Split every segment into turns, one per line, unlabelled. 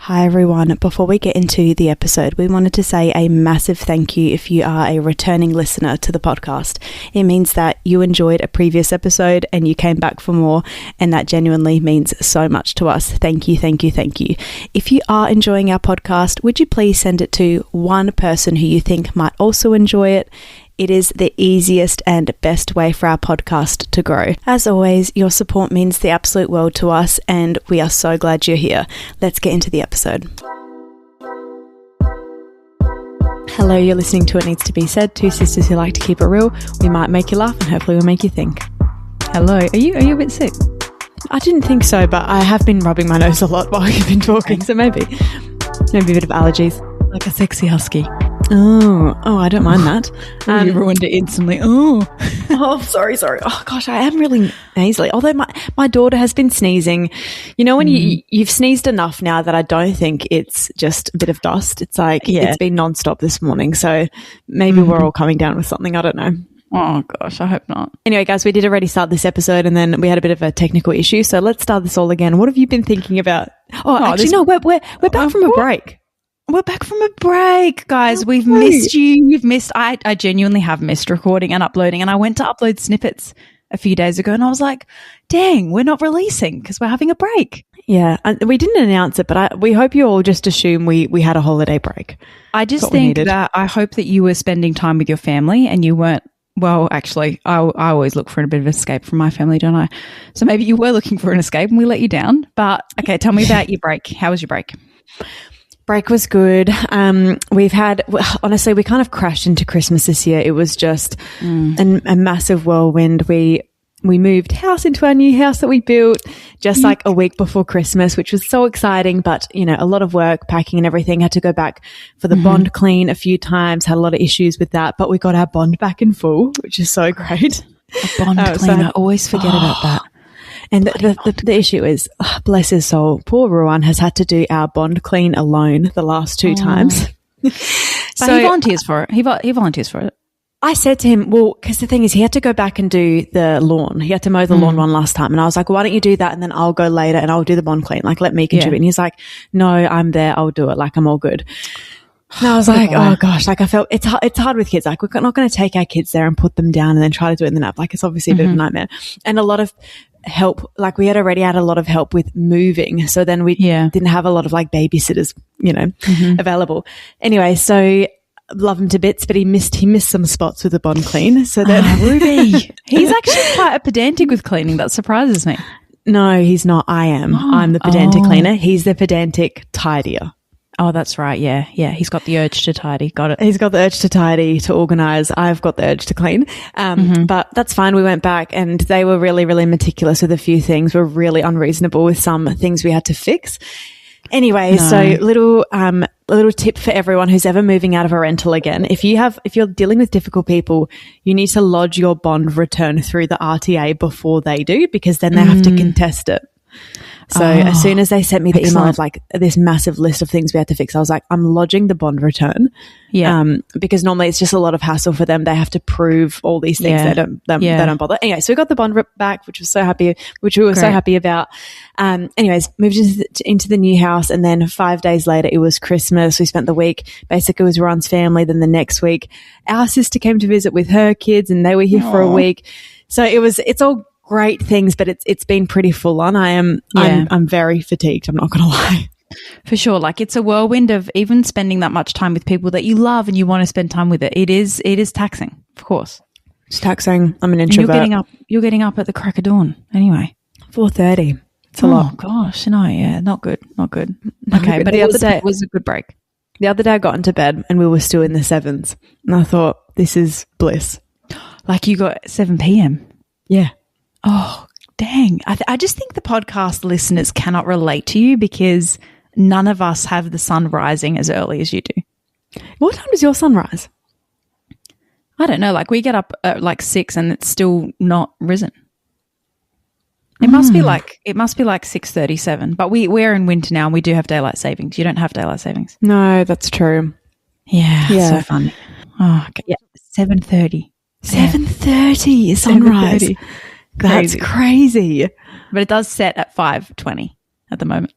Hi everyone, before we get into the episode, we wanted to say a massive thank you if you are a returning listener to the podcast. It means that you enjoyed a previous episode and you came back for more, and that genuinely means so much to us. Thank you, thank you, thank you. If you are enjoying our podcast, would you please send it to one person who you think might also enjoy it? It is the easiest and best way for our podcast to grow. As always, your support means the absolute world to us, and we are so glad you're here. Let's get into the episode. Hello, you're listening to It Needs to Be Said, two sisters who like to keep it real. We might make you laugh and hopefully we'll make you think.
Hello, are you a bit sick?
I didn't think so, but I have been rubbing my nose a lot while you've been talking, so maybe a bit of allergies.
Like a sexy husky.
Oh, I don't mind that.
You ruined it instantly.
Sorry. Oh gosh, I am really nasally. Although my daughter has been sneezing. You know when you've sneezed enough now that I don't think it's just a bit of dust. It's like It's been nonstop this morning. So maybe we're all coming down with something. I don't know.
Oh gosh, I hope not.
Anyway, guys, we did already start this episode and then we had a bit of a technical issue. So let's start this all again. What have you been thinking about? We're back from a break.
We're back from a break, guys. We've missed you. I genuinely have missed recording and uploading. And I went to upload snippets a few days ago and I was like, dang, we're not releasing because we're having a break.
Yeah, we didn't announce it, but we hope you all just assume we had a holiday break.
I just think that I hope that you were spending time with your family and you weren't. Well, actually, I always look for a bit of escape from my family, don't I? So maybe you were looking for an escape and we let you down. But okay, tell me about your break. How was your break?
Break was good. We kind of crashed into Christmas this year. It was just a massive whirlwind. We moved house into our new house that we built just like a week before Christmas, which was so exciting, but a lot of work, packing and everything. Had to go back for the bond clean a few times, had a lot of issues with that, but we got our bond back in full, which is so great.
A bond clean, I always forget about that.
And the issue is, bless his soul, poor Ruan has had to do our bond clean alone the last two times.
So he volunteers for it. He volunteers for it.
I said to him, well, because the thing is he had to go back and do the lawn. He had to mow the lawn one last time. And I was like, why don't you do that? And then I'll go later and I'll do the bond clean. Like, let me contribute. Yeah. And he's like, no, I'm there. I'll do it. Like, I'm all good. And I was like, oh gosh, like I felt it's hard with kids. Like we're not going to take our kids there and put them down and then try to do it in the nap. Like it's obviously a bit of a nightmare. And a lot of help, like we had already had a lot of help with moving. So then we didn't have a lot of like babysitters, available. Anyway, so love him to bits, but he missed some spots with the bond clean. So then
Ruby, he's actually quite a pedantic with cleaning. That surprises me.
No, he's not. I am. I'm the pedantic cleaner. He's the pedantic tidier.
Oh, that's right. Yeah. He's got the urge to tidy. Got it.
He's got the urge to tidy, to organise. I've got the urge to clean. But that's fine. We went back and they were really, really meticulous with a few things. We're really unreasonable with some things we had to fix. Anyway, so little tip for everyone who's ever moving out of a rental again. If you're dealing with difficult people, you need to lodge your bond return through the RTA before they do, because then they have to contest it. So as soon as they sent me the email of like this massive list of things we had to fix, I was like, I'm lodging the bond return. Yeah. Because normally it's just a lot of hassle for them. They have to prove all these things. They don't bother. Anyway, so we got the bond back, which we were so happy about. Anyways, moved into the new house, and then 5 days later it was Christmas. We spent the week basically with Ron's family. Then the next week our sister came to visit with her kids and they were here for a week. So it's all great things, but it's been pretty full on. I'm very fatigued. I'm not going to lie.
For sure. Like it's a whirlwind of even spending that much time with people that you love and you want to spend time with it. It is taxing, of course.
It's taxing. I'm an introvert.
And you're getting up at the crack of dawn anyway.
4:30. It's a lot.
Oh gosh. No, yeah. Not good. Okay. But the other day it was a good break.
The other day I got into bed and we were still in the 7s and I thought, this is bliss.
Like you got 7 p.m.
Yeah.
Oh, dang. I just think the podcast listeners cannot relate to you because none of us have the sun rising as early as you do.
What time does your sun rise?
I don't know. Like we get up at like 6 and it's still not risen. It must be like 6:37. But we're in winter now and we do have daylight savings. You don't have daylight savings.
No, that's true.
Yeah. So funny. Oh, okay. Yeah. 7:30.
7:30 sunrise. 7:30. That's crazy.
But it does set at 5:20 at the moment.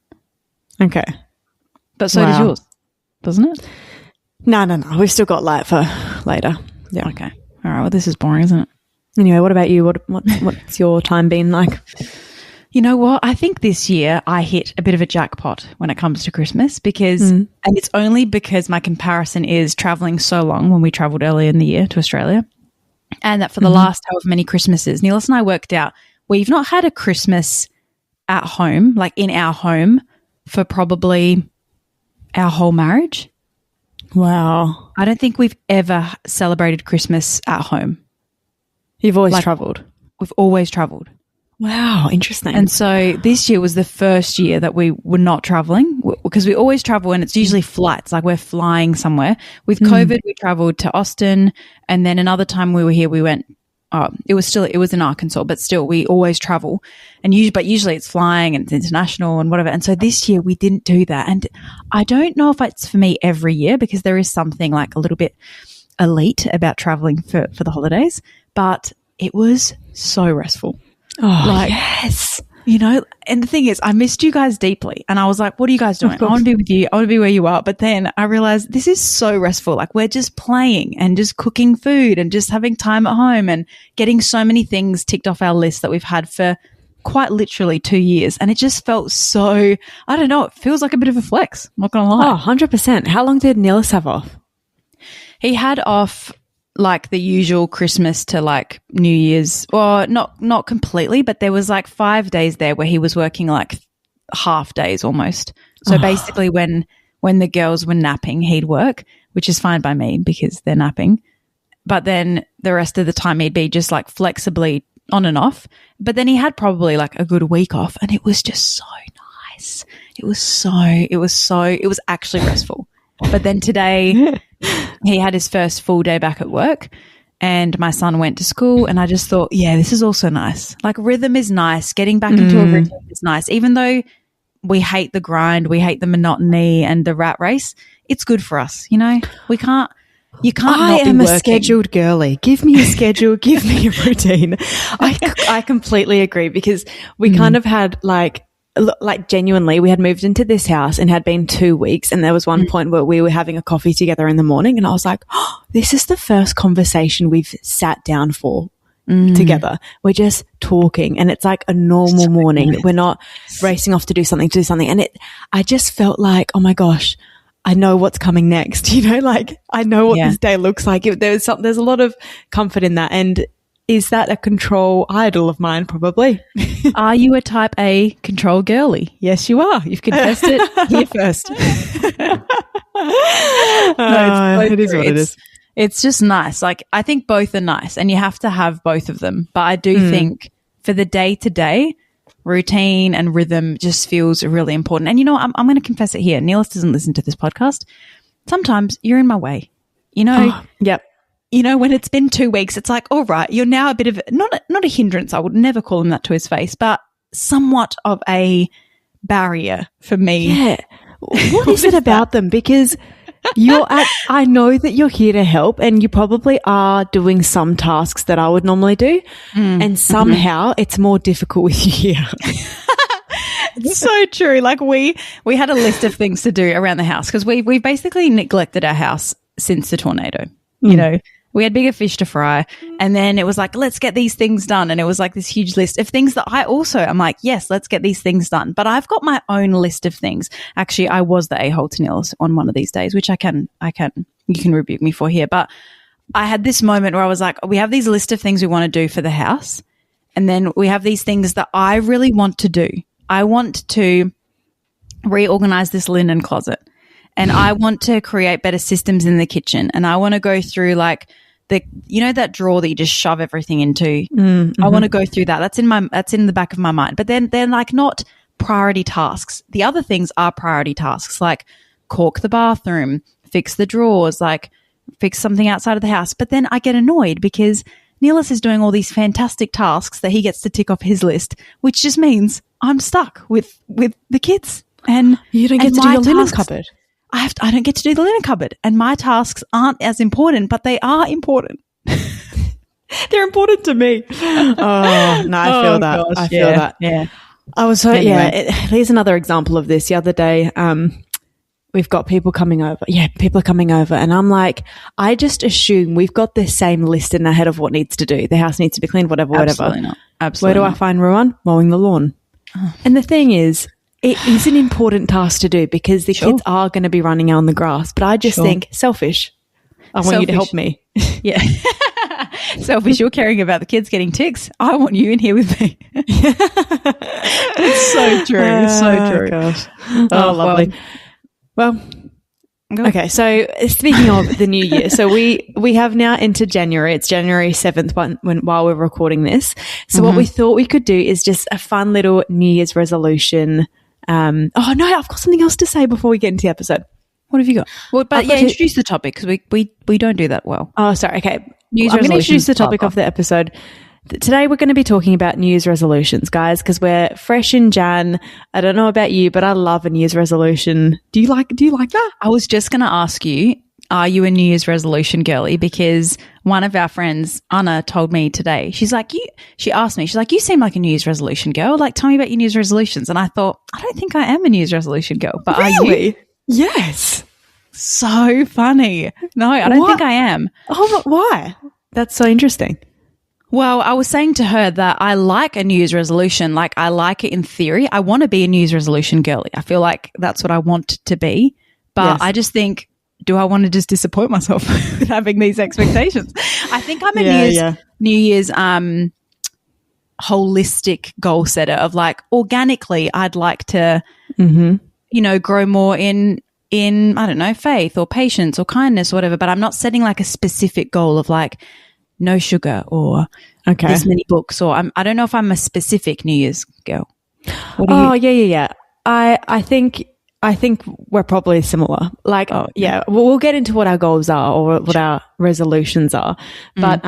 Okay.
But so does yours, doesn't it?
No. We've still got light for later. Yeah.
Okay. All right. Well, this is boring, isn't it?
Anyway, what about you? What's your time been like?
You know what? I think this year I hit a bit of a jackpot when it comes to Christmas because, and it's only because my comparison is traveling so long when we traveled earlier in the year to Australia. And that for the last however many Christmases, Neelis and I worked out we've not had a Christmas at home, like in our home, for probably our whole marriage.
Wow.
I don't think we've ever celebrated Christmas at home.
You've always travelled?
We've always travelled.
Wow, interesting.
And so this year was the first year that we were not traveling because we always travel and it's usually flights, like we're flying somewhere. With COVID, we traveled to Austin, and then another time we were here, we went, it was in Arkansas, but still we always travel. But usually it's flying and it's international and whatever. And so this year we didn't do that. And I don't know if it's for me every year because there is something like a little bit elite about traveling for the holidays, but it was so restful.
Oh, yes.
You know, and the thing is, I missed you guys deeply. And I was like, what are you guys doing? I want to be with you. I want to be where you are. But then I realized this is so restful. Like we're just playing and just cooking food and just having time at home and getting so many things ticked off our list that we've had for quite literally 2 years. And it just felt so, I don't know, it feels like a bit of a flex. I'm not going to lie.
Oh, 100%. How long did Neelis have off?
He had off like the usual Christmas to like New Year's, or not completely, but there was like 5 days there where he was working like half days almost. So basically when the girls were napping, he'd work, which is fine by me because they're napping. But then the rest of the time he'd be just like flexibly on and off. But then he had probably like a good week off and it was just so nice. It was actually restful. But then today he had his first full day back at work and my son went to school and I just thought, yeah, this is also nice. Like rhythm is nice. Getting back into a routine is nice. Even though we hate the grind, we hate the monotony and the rat race, it's good for us. You know, you can't
I am a scheduled girly. Give me a schedule. Give me a routine. I completely agree because we kind of had like genuinely, we had moved into this house and had been 2 weeks. And there was one point where we were having a coffee together in the morning and I was like, oh, this is the first conversation we've sat down for together. We're just talking and it's like a normal morning. We're not racing off to do something. And I just felt like, oh my gosh, I know what's coming next. You know, like I know what this day looks like. There's a lot of comfort in that. And is that a control idol of mine? Probably.
Are you a type A control girly? Yes, you are. You've confessed it here first. No, it is what it is. It's just nice. Like I think both are nice and you have to have both of them. But I do think for the day-to-day, routine and rhythm just feels really important. And you know what? I'm going to confess it here. Neelis doesn't listen to this podcast. Sometimes you're in my way. You know?
Yep.
You know, when it's been 2 weeks, it's like, all right, you're now a bit of not a hindrance. I would never call him that to his face, but somewhat of a barrier for me.
Yeah. What is it about them? Because I know that you're here to help and you probably are doing some tasks that I would normally do. And somehow it's more difficult with you here.
It's so true. Like we had a list of things to do around the house because we've basically neglected our house since the tornado. You know, we had bigger fish to fry and then it was like, let's get these things done. And it was like this huge list of things that I'm like, yes, let's get these things done. But I've got my own list of things. Actually, I was the a-hole to Neelis on one of these days, which you can rebuke me for here. But I had this moment where I was like, we have these list of things we want to do for the house. And then we have these things that I really want to do. I want to reorganize this linen closet. And I want to create better systems in the kitchen. And I want to go through like that drawer that you just shove everything into. I want to go through that. That's in the back of my mind. But then they're like not priority tasks. The other things are priority tasks, like caulk the bathroom, fix the drawers, like fix something outside of the house. But then I get annoyed because Neelis is doing all these fantastic tasks that he gets to tick off his list, which just means I'm stuck with the kids. And
you don't get to do your linen cupboard.
I don't get to do the linen cupboard and my tasks aren't as important, but they are important.
They're important to me. Oh, no, I feel that. Gosh, I feel that.
Yeah.
I was here's another example of this. The other day, we've got people coming over. Yeah, people are coming over. And I'm like, I just assume we've got the same list in our head of what needs to do. The house needs to be cleaned, whatever.
Absolutely not. Absolutely
Where do I find Ruan? Mowing the lawn. Oh. And the thing is, it is an important task to do because the kids are going to be running out on the grass. But I just think, selfish. I want you to help me.
Yeah. Selfish, you're caring about the kids getting ticks. I want you in here with me. It's so true. So true.
Gosh. Oh, lovely. Well, okay. So speaking of the new year, so we have now entered January. It's January 7th while we're recording this. So what we thought we could do is just a fun little New Year's resolution. Oh no, I've got something else to say before we get into the episode.
What have you got? Well, but introduce the topic because we don't do that well.
Oh, sorry. Okay. I'm going to introduce the topic of the episode. Today we're going to be talking about New Year's resolutions, guys, because we're fresh in Jan. I don't know about you, but I love a New Year's resolution. Do you like that?
I was just going to ask you, are you a New Year's resolution girly? Because one of our friends, Anna, told me today, she asked me, she's like, you seem like a New Year's resolution girl. Like, tell me about your New Year's resolutions. And I thought, I don't think I am a New Year's resolution girl, but
really?
Are you?
Yes.
So funny. No, I don't think I am.
Oh, but why? That's so interesting.
Well, I was saying to her that I like a New Year's resolution. Like, I like it in theory. I want to be a New Year's resolution girly. I feel like that's what I want to be. But I just think, do I want to just disappoint myself with having these expectations? I think I'm a New Year's holistic goal setter of like organically I'd like to, grow more in, I don't know, faith or patience or kindness or whatever. But I'm not setting like a specific goal of like, no sugar or this many books or I don't know if I'm a specific New Year's girl.
Yeah. I think we're probably similar. Like, we'll get into what our goals are or what our resolutions are. But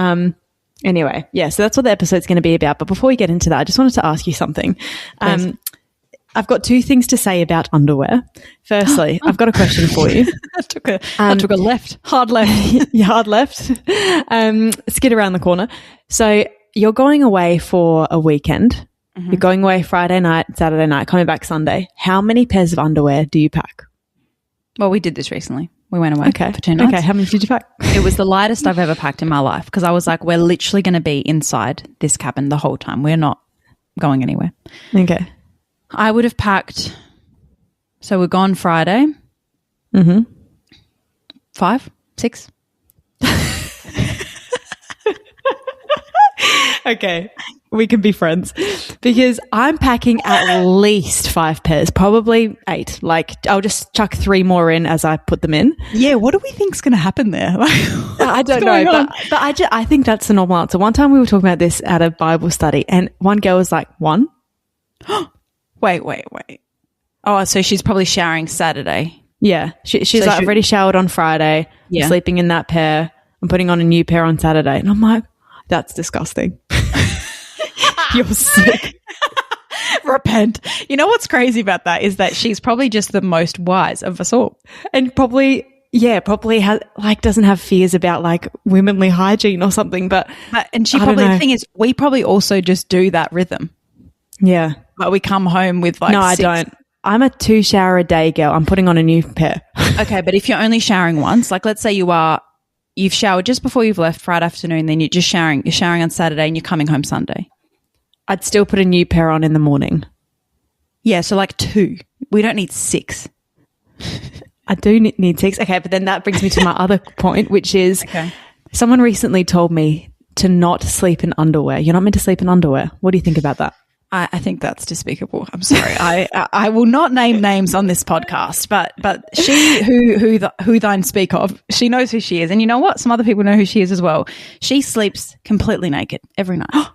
anyway, so that's what the episode's going to be about. But before we get into that, I just wanted to ask you something. I've got two things to say about underwear. Firstly, I've got a question for you.
I took a hard left.
Yeah, hard left. Skid around the corner. So you're going away for a weekend. You're going away Friday night, Saturday night, coming back Sunday. How many pairs of underwear do you pack?
Well, we did this recently. We went away for 2 nights.
Okay, how many did you pack?
It was the lightest I've ever packed in my life because I was like, we're literally going to be inside this cabin the whole time. We're not going anywhere.
Okay.
I would have packed, so we're gone Friday. 5, 6.
Okay, we can be friends because I'm packing at least 5 pairs, probably 8. Like I'll just chuck 3 more in as I put them in.
Yeah, what do we think's going to happen there?
I don't know, but I think that's the normal answer. One time we were talking about this at a Bible study and one girl was like, 1.
Wait. Oh, so she's probably showering Saturday.
Yeah. She's like, I've already showered on Friday. I'm sleeping in that pair. I'm putting on a new pair on Saturday. And I'm like, that's disgusting. You're sick.
Repent. You know what's crazy about that is that she's probably just the most wise of us all.
And probably has doesn't have fears about like womanly hygiene or something.
And she probably, the thing is, we probably also just do that rhythm.
Yeah.
But we come home with like 6.
I don't. I'm a 2 shower a day girl. I'm putting on a new pair.
Okay, but if you're only showering once, like let's say you've showered just before you've left Friday afternoon, then you're showering on Saturday and you're coming home Sunday.
I'd still put a new pair on in the morning.
Yeah, so like 2. We don't need 6.
I do need 6. Okay, but then that brings me to my other point, which is someone recently told me to not sleep in underwear. You're not meant to sleep in underwear. What do you think about that?
I think that's despicable. I'm sorry. I will not name names on this podcast, but she who thine speak of, she knows who she is. And you know what? Some other people know who she is as well. She sleeps completely naked every night.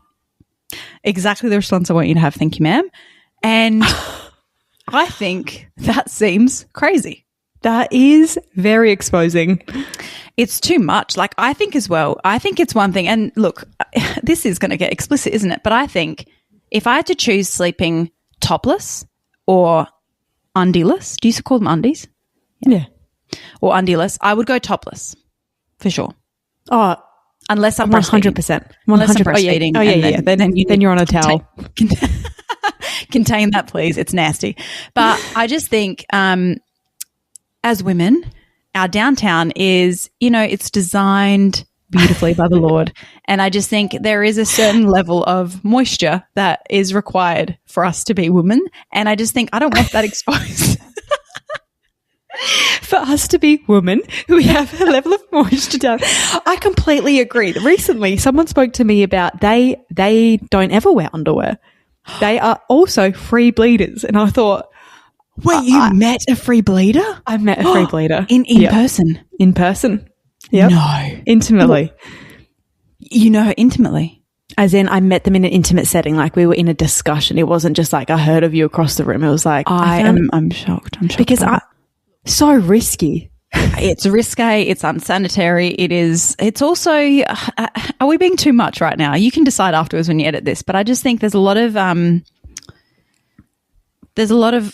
Exactly the response I want you to have. Thank you, ma'am. And I think that seems crazy.
That is very exposing.
It's too much. Like I think as well, I think it's one thing. And look, this is going to get explicit, isn't it? But I think if I had to choose sleeping topless or undieless, do you call them undies?
Yeah.
Or undieless, I would go topless for sure.
Oh,
unless I'm
100%.
Unless I'm breastfeeding.
Oh, yeah. Then you're on a towel.
Contain that, please. It's nasty. But I just think, and as women, our downtown is, it's designed beautifully by the Lord. And I just think there is a certain level of moisture that is required for us to be women. And I just think I don't want that exposed.
For us to be women, we have a level of moisture down. I completely agree. Recently, someone spoke to me about they don't ever wear underwear. They are also free bleeders. And I thought,
wait, you met a free bleeder?
I met a free bleeder.
In person?
In person. Yep.
No.
Intimately.
You know her intimately?
As in, I met them in an intimate setting, like we were in a discussion. It wasn't just like I heard of you across the room. It was like
I'm shocked.
Because so risky.
It's risque. It's unsanitary. It's also, are we being too much right now? You can decide afterwards when you edit this, but I just think there's a lot of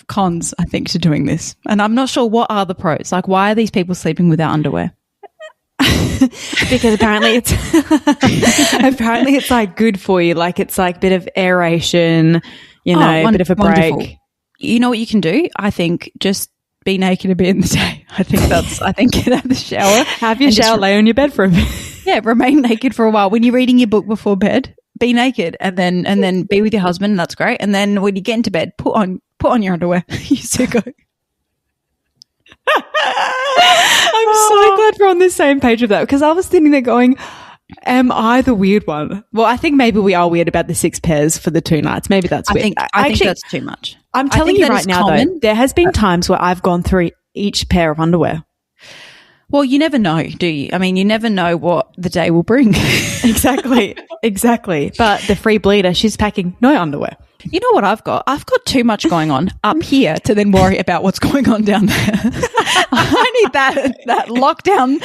cons, I think, to doing this. And I'm not sure what are the pros. Like, why are these people sleeping without underwear?
Because apparently it's like good for you. Like it's like a bit of aeration, a bit of a break.
Wonderful. You know what you can do? I think just be naked a bit in the day. I think get out of the shower.
Have your shower, lay on your bed for a bit.
Yeah, remain naked for a while. When you're reading your book before bed, be naked and then be with your husband. That's great. And then when you get into bed, put on your underwear. You sicko.
I'm so glad we're on the same page with that, because I was sitting there going, am I the weird one? Well, I think maybe we are weird about the 6 pairs for the 2 nights. Maybe that's weird.
I think that's too much.
I'm telling you right now, though, there has been times where I've gone through each pair of underwear.
Well, you never know, do you? I mean, you never know what the day will bring.
Exactly. But the free bleeder, she's packing no underwear.
You know what I've got? I've got too much going on up here to then worry about what's going on down there. I need that lockdown.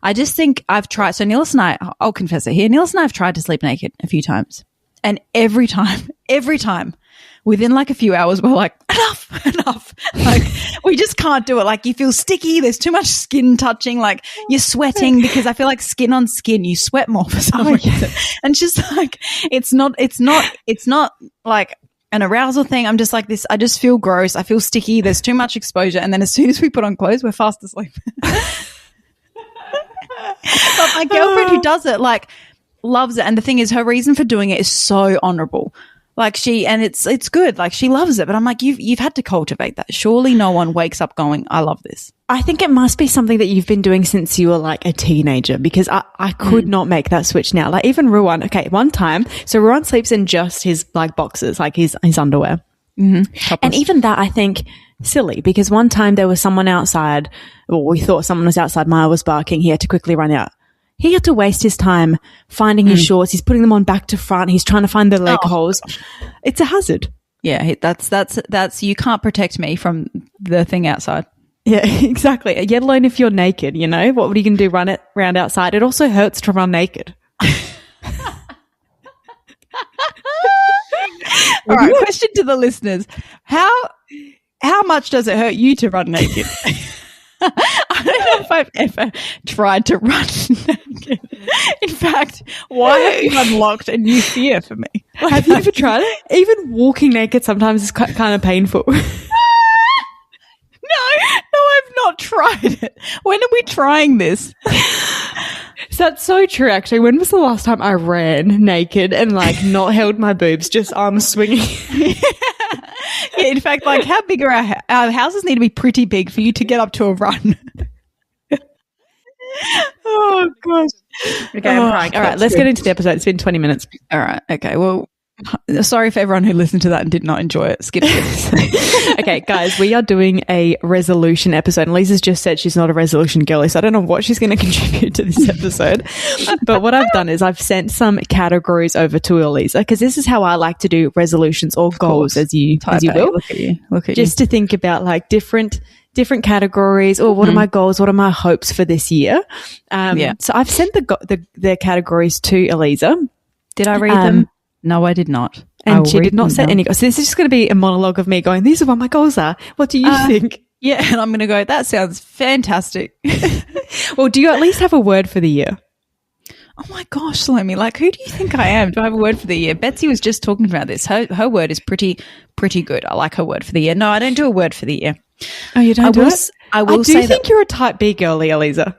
I just think I've tried. So Niels and I'll confess it here. Niels and I have tried to sleep naked a few times. And every time, within like a few hours, we're like, enough. Like, we just can't do it. Like, you feel sticky. There's too much skin touching. Like, you're sweating, because I feel like skin on skin, you sweat more for some reason. And it's just like, it's not like an arousal thing. I'm just like this. I just feel gross. I feel sticky. There's too much exposure. And then as soon as we put on clothes, we're fast asleep. But my girlfriend who does it, like, loves it. And the thing is, her reason for doing it is so honorable. Like, it's good. Like, she loves it. But I'm like, you've had to cultivate that. Surely no one wakes up going, I love this.
I think it must be something that you've been doing since you were like a teenager, because I could not make that switch now. Like, even Ruan, one time, so Ruan sleeps in just his like boxers, like his underwear.
Mm-hmm.
And even that, I think, silly, because one time there was someone outside, or we thought someone was outside, Maya was barking, he had to quickly run out. He had to waste his time finding his shorts. He's putting them on back to front. He's trying to find the leg holes. It's a hazard.
Yeah, that's you can't protect me from the thing outside.
Yeah, exactly. Yet alone if you're naked, what are you going to do? Run it round outside? It also hurts to run naked.
All right, question to the listeners. How much does it hurt you to run naked? I don't know if I've ever tried to run naked. In fact, why have you unlocked a new fear for me?
Have you ever tried it? Even walking naked sometimes is kind of painful.
No, I've not tried it. When are we trying this?
So that's so true, actually. When was the last time I ran naked and like not held my boobs, just arms swinging?
Yeah, in fact, like, how big are our houses need to be pretty big for you to get up to a run.
Oh, gosh. Okay, I'm crying. All right, let's get into the episode. It's been 20 minutes.
All right. Okay, well, sorry for everyone who listened to that and did not enjoy it. Skip this.
Okay, guys, we are doing a resolution episode. And Lisa's just said she's not a resolution girly, so I don't know what she's going to contribute to this episode. But what I've done is I've sent some categories over to Eliza, because this is how I like to do resolutions or goals, as you will.
Look at you.
Just to think about like different categories, or what are my goals, what are my hopes for this year. So I've sent the categories to Eliza.
Did I read them? No, I did not.
And she did not set any goals. So this is just going to be a monologue of me going, these are what my goals are. What do you think?
Yeah, and I'm going to go, that sounds fantastic.
Well, do you at least have a word for the year?
Oh my gosh, Salomi, like, who do you think I am? Do I have a word for the year? Betsy was just talking about this. Her word is pretty good. I like her word for the year. No, I don't do a word for the year.
Oh, you don't do it?
I will
say think you're a type B girly, Eliza.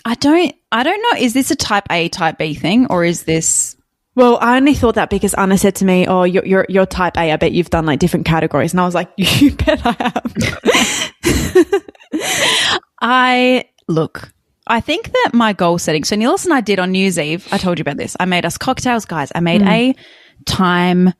I don't know. Is this a type A, type B thing, or is this?
Well, I only thought that because Anna said to me, "Oh, you're type A. I bet you've done like different categories," and I was like, "You bet I have."
I think that my goal setting. So Niels and I did on New Year's Eve. I told you about this. I made us cocktails, guys. I made a thyme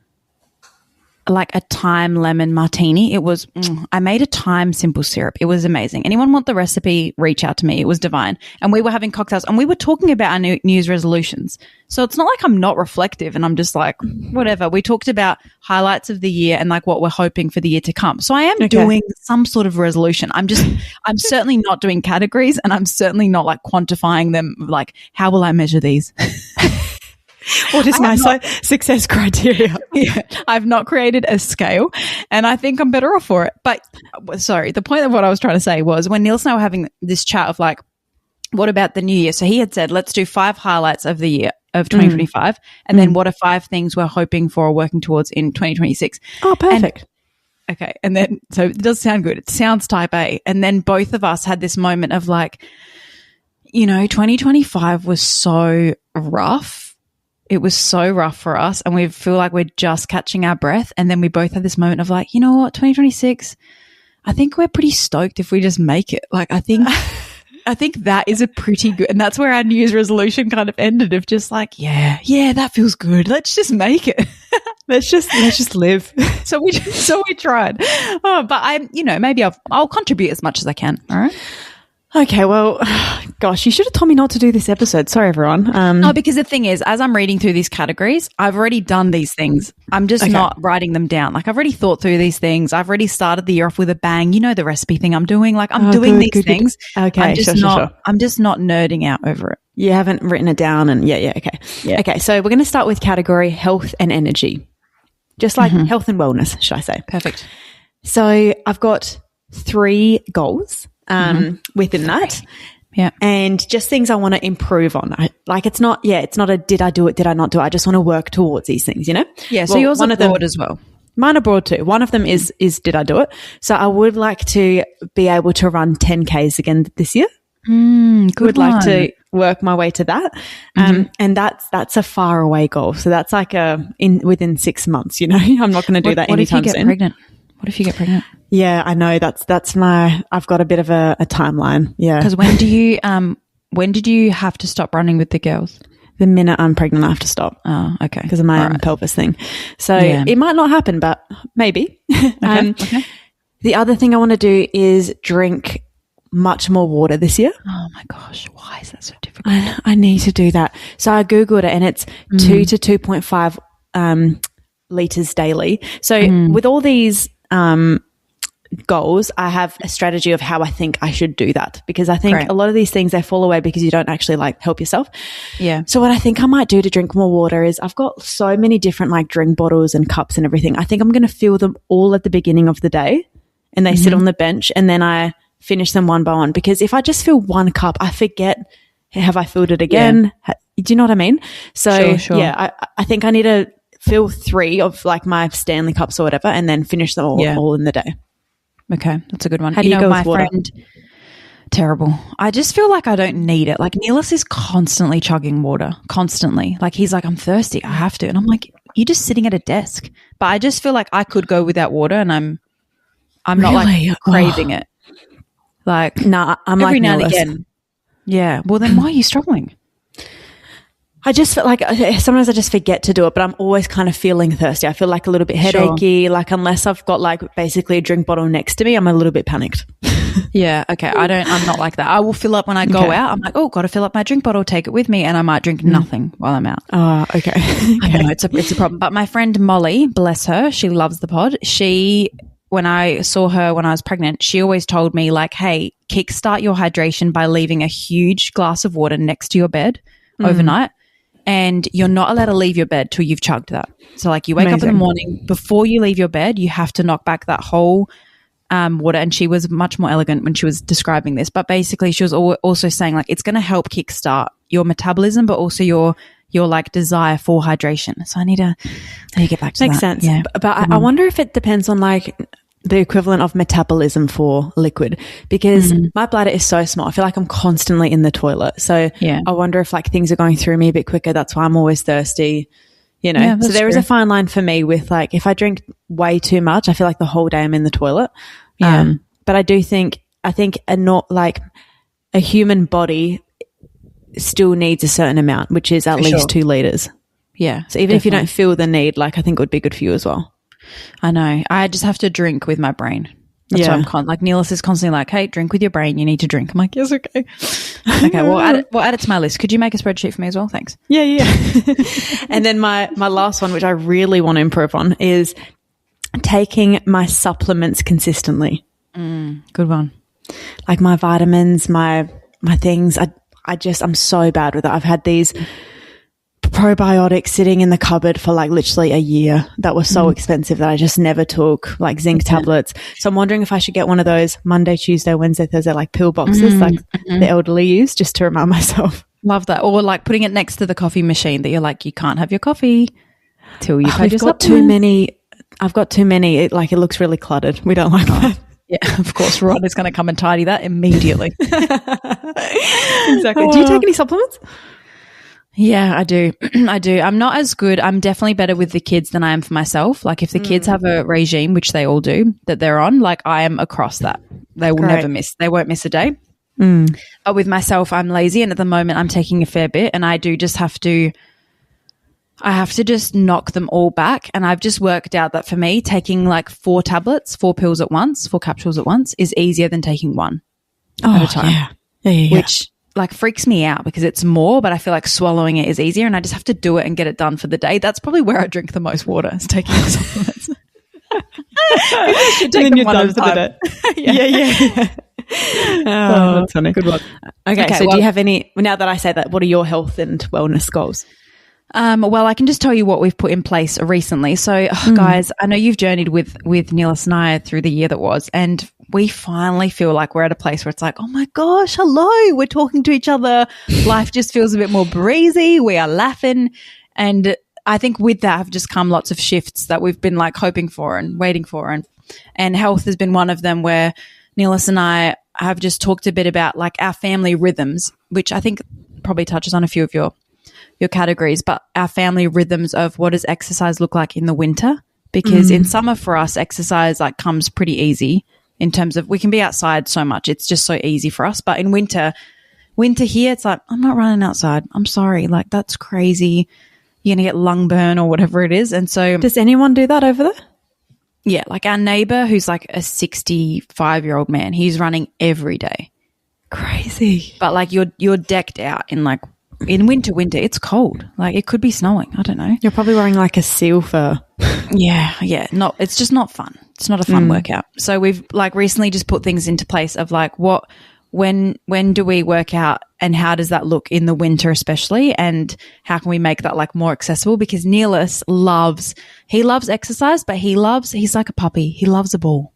lemon martini. It was, I made a thyme simple syrup. It was amazing. Anyone want the recipe? Reach out to me. It was divine. And we were having cocktails and we were talking about our New Year's resolutions. So it's not like I'm not reflective and I'm just like, whatever. We talked about highlights of the year and like what we're hoping for the year to come. So I am doing some sort of resolution. I'm certainly not doing categories and I'm certainly not like quantifying them. Like, how will I measure these?
What is my success criteria?
Yeah, I've not created a scale and I think I'm better off for it. But sorry, the point of what I was trying to say was when Niels and I were having this chat of like, what about the new year? So he had said, let's do 5 highlights of the year of 2025. And then what are 5 things we're hoping for or working towards in 2026?
Oh, perfect.
Okay. And then, so it does sound good. It sounds type A. And then both of us had this moment of like, 2025 was so rough. It was so rough for us and we feel like we're just catching our breath. And then we both had this moment of like, you know what, 2026, I think we're pretty stoked if we just make it. Like, I think that is a pretty good, and that's where our New Year's resolution kind of ended of just like, yeah, that feels good. Let's just make it.
let's just live.
So we tried. Oh, but maybe I'll contribute as much as I can. All right.
Okay, well, gosh, you should have told me not to do this episode. Sorry, everyone.
No, because the thing is, as I'm reading through these categories, I've already done these things. I'm just not writing them down. Like, I've already thought through these things. I've already started the year off with a bang. You know the recipe thing I'm doing. Like, I'm doing these things.
Okay,
I'm just I'm just not nerding out over it.
You haven't written it down and okay. Yeah. Okay, so we're going to start with category health and energy. Just like health and wellness, should I say.
Perfect.
So I've got 3 goals. Within that.
Yeah.
And just things I want to improve on. It's not a did I do it, did I not do it? I just want to work towards these things,
Yeah, so yours are broad as well.
Mine are broad too. One of them is did I do it? So I would like to be able to run 10Ks again this year.
Good
like to work my way to that. And that's a far away goal. So that's like within 6 months, I'm not going to do that anytime soon.
What if you get pregnant?
Yeah, I know. I've got a bit of a timeline. Yeah.
Because when did you have to stop running with the girls?
The minute I'm pregnant, I have to stop.
Oh, okay.
Because of my pelvis thing. So it might not happen, but maybe.
Okay.
The other thing I want to do is drink much more water this year.
Oh my gosh. Why is that so difficult?
I need to do that. So I Googled it and it's 2 to 2.5 liters daily. So with all these goals, I have a strategy of how I think I should do that because I think a lot of these things they fall away because you don't actually like help yourself.
Yeah.
So what I think I might do to drink more water is I've got so many different like drink bottles and cups and everything. I think I'm going to fill them all at the beginning of the day and they sit on the bench and then I finish them one by one because if I just fill one cup, I forget, have I filled it again? Yeah. Do you know what I mean? So
sure.
Yeah, I think I need to fill 3 of like my Stanley cups or whatever and then finish them all in the day.
Okay, that's a good one.
How do you go
my
with water?
Friend, terrible. I just feel like I don't need it. Like Niels is constantly chugging water, constantly. Like he's like, I'm thirsty, I have to. And I'm like, you're just sitting at a desk. But I just feel like I could go without water and I'm not like craving it. Like
I'm
every
like
now and
Niels.
again. Yeah. Well then why are you struggling?
I just feel like sometimes I just forget to do it, but I'm always kind of feeling thirsty. I feel like a little bit headachy. Like unless I've got like basically a drink bottle next to me, I'm a little bit panicked.
Yeah. Okay. I'm not like that. I will fill up when I go out. I'm like, oh, got to fill up my drink bottle, take it with me. And I might drink nothing while I'm out.
Oh, okay.
I know it's a problem. But my friend Molly, bless her, she loves the pod. When I saw her when I was pregnant, she always told me like, hey, kickstart your hydration by leaving a huge glass of water next to your bed overnight. And you're not allowed to leave your bed till you've chugged that. So like you wake up in the morning, before you leave your bed, you have to knock back that whole water. And she was much more elegant when she was describing this. But basically she was also saying like it's going to help kickstart your metabolism, but also your like desire for hydration. So I need to get back to that.
Makes sense.
Yeah.
But I wonder if it depends on like the equivalent of metabolism for liquid, because my bladder is so small. I feel like I'm constantly in the toilet. So I wonder if like things are going through me a bit quicker. That's why I'm always thirsty, you know. So there is a fine line for me with like, if I drink way too much, I feel like the whole day I'm in the toilet. But I think a human body still needs a certain amount, which is at least 2 liters.
Yeah.
So even if you don't feel the need, like I think it would be good for you as well.
I know. I just have to drink with my brain. That's why I'm like, Neelis is constantly like, hey, drink with your brain. You need to drink. I'm like, yes, okay. Okay, we'll add it to my list. Could you make a spreadsheet for me as well? Thanks.
Yeah. And then my last one, which I really want to improve on, is taking my supplements consistently.
Good one.
Like my vitamins, my things. I'm so bad with it. I've had these probiotics sitting in the cupboard for like literally a year that were so expensive that I just never took, like zinc tablets. So I'm wondering if I should get one of those Monday, Tuesday, Wednesday, Thursday, like pill boxes like the elderly use, just to remind myself.
Love that. Or like putting it next to the coffee machine that you're like, you can't have your coffee till you've had your
got too many. I've got too many. It looks really cluttered. We don't like that.
Yeah, of course. Rod is going to come and tidy that immediately.
Exactly. Do you take any supplements?
Yeah, I do. I do. I'm not as good. I'm definitely better with the kids than I am for myself. Like if the kids have a regime, which they all do, that they're on, like I am across that. They will never miss. They won't miss a day. But with myself, I'm lazy. And at the moment I'm taking a fair bit, and I do just have to just knock them all back. And I've just worked out that for me, taking like 4 capsules at once is easier than taking one at a time. Yeah. Which like freaks me out because it's more, but I feel like swallowing it is easier, and I just have to do it and get it done for the day. That's probably where I drink the most water, is taking the supplements. I should take them one at a time.
Yeah. Oh, that's funny.
Good one.
Okay, so do you have any, now that I say that, what are your health and wellness goals?
Well, I can just tell you what we've put in place recently. So, guys, I know you've journeyed with Neelis and I through the year that was, and we finally feel like we're at a place where it's like, oh my gosh, hello, we're talking to each other. Life just feels a bit more breezy. We are laughing. And I think with that have just come lots of shifts that we've been like hoping for and waiting for. And health has been one of them, where Neelis and I have just talked a bit about like our family rhythms, which I think probably touches on a few of your categories, but our family rhythms of what does exercise look like in the winter? Because in summer for us, exercise like comes pretty easy in terms of we can be outside so much. It's just so easy for us. But in winter here, it's like, I'm not running outside. I'm sorry. Like that's crazy. You're going to get lung burn or whatever it is. And so
does anyone do that over there?
Yeah. Like our neighbor, who's like a 65-year-old man, he's running every day.
Crazy.
But like you're decked out in like, in winter, it's cold. Like it could be snowing. I don't know.
You're probably wearing like a seal fur.
Yeah. It's just not fun. It's not a fun workout. So we've like recently just put things into place of like when do we work out and how does that look in the winter especially, and how can we make that like more accessible? Because Neelis loves exercise, but he's like a puppy. He loves a ball.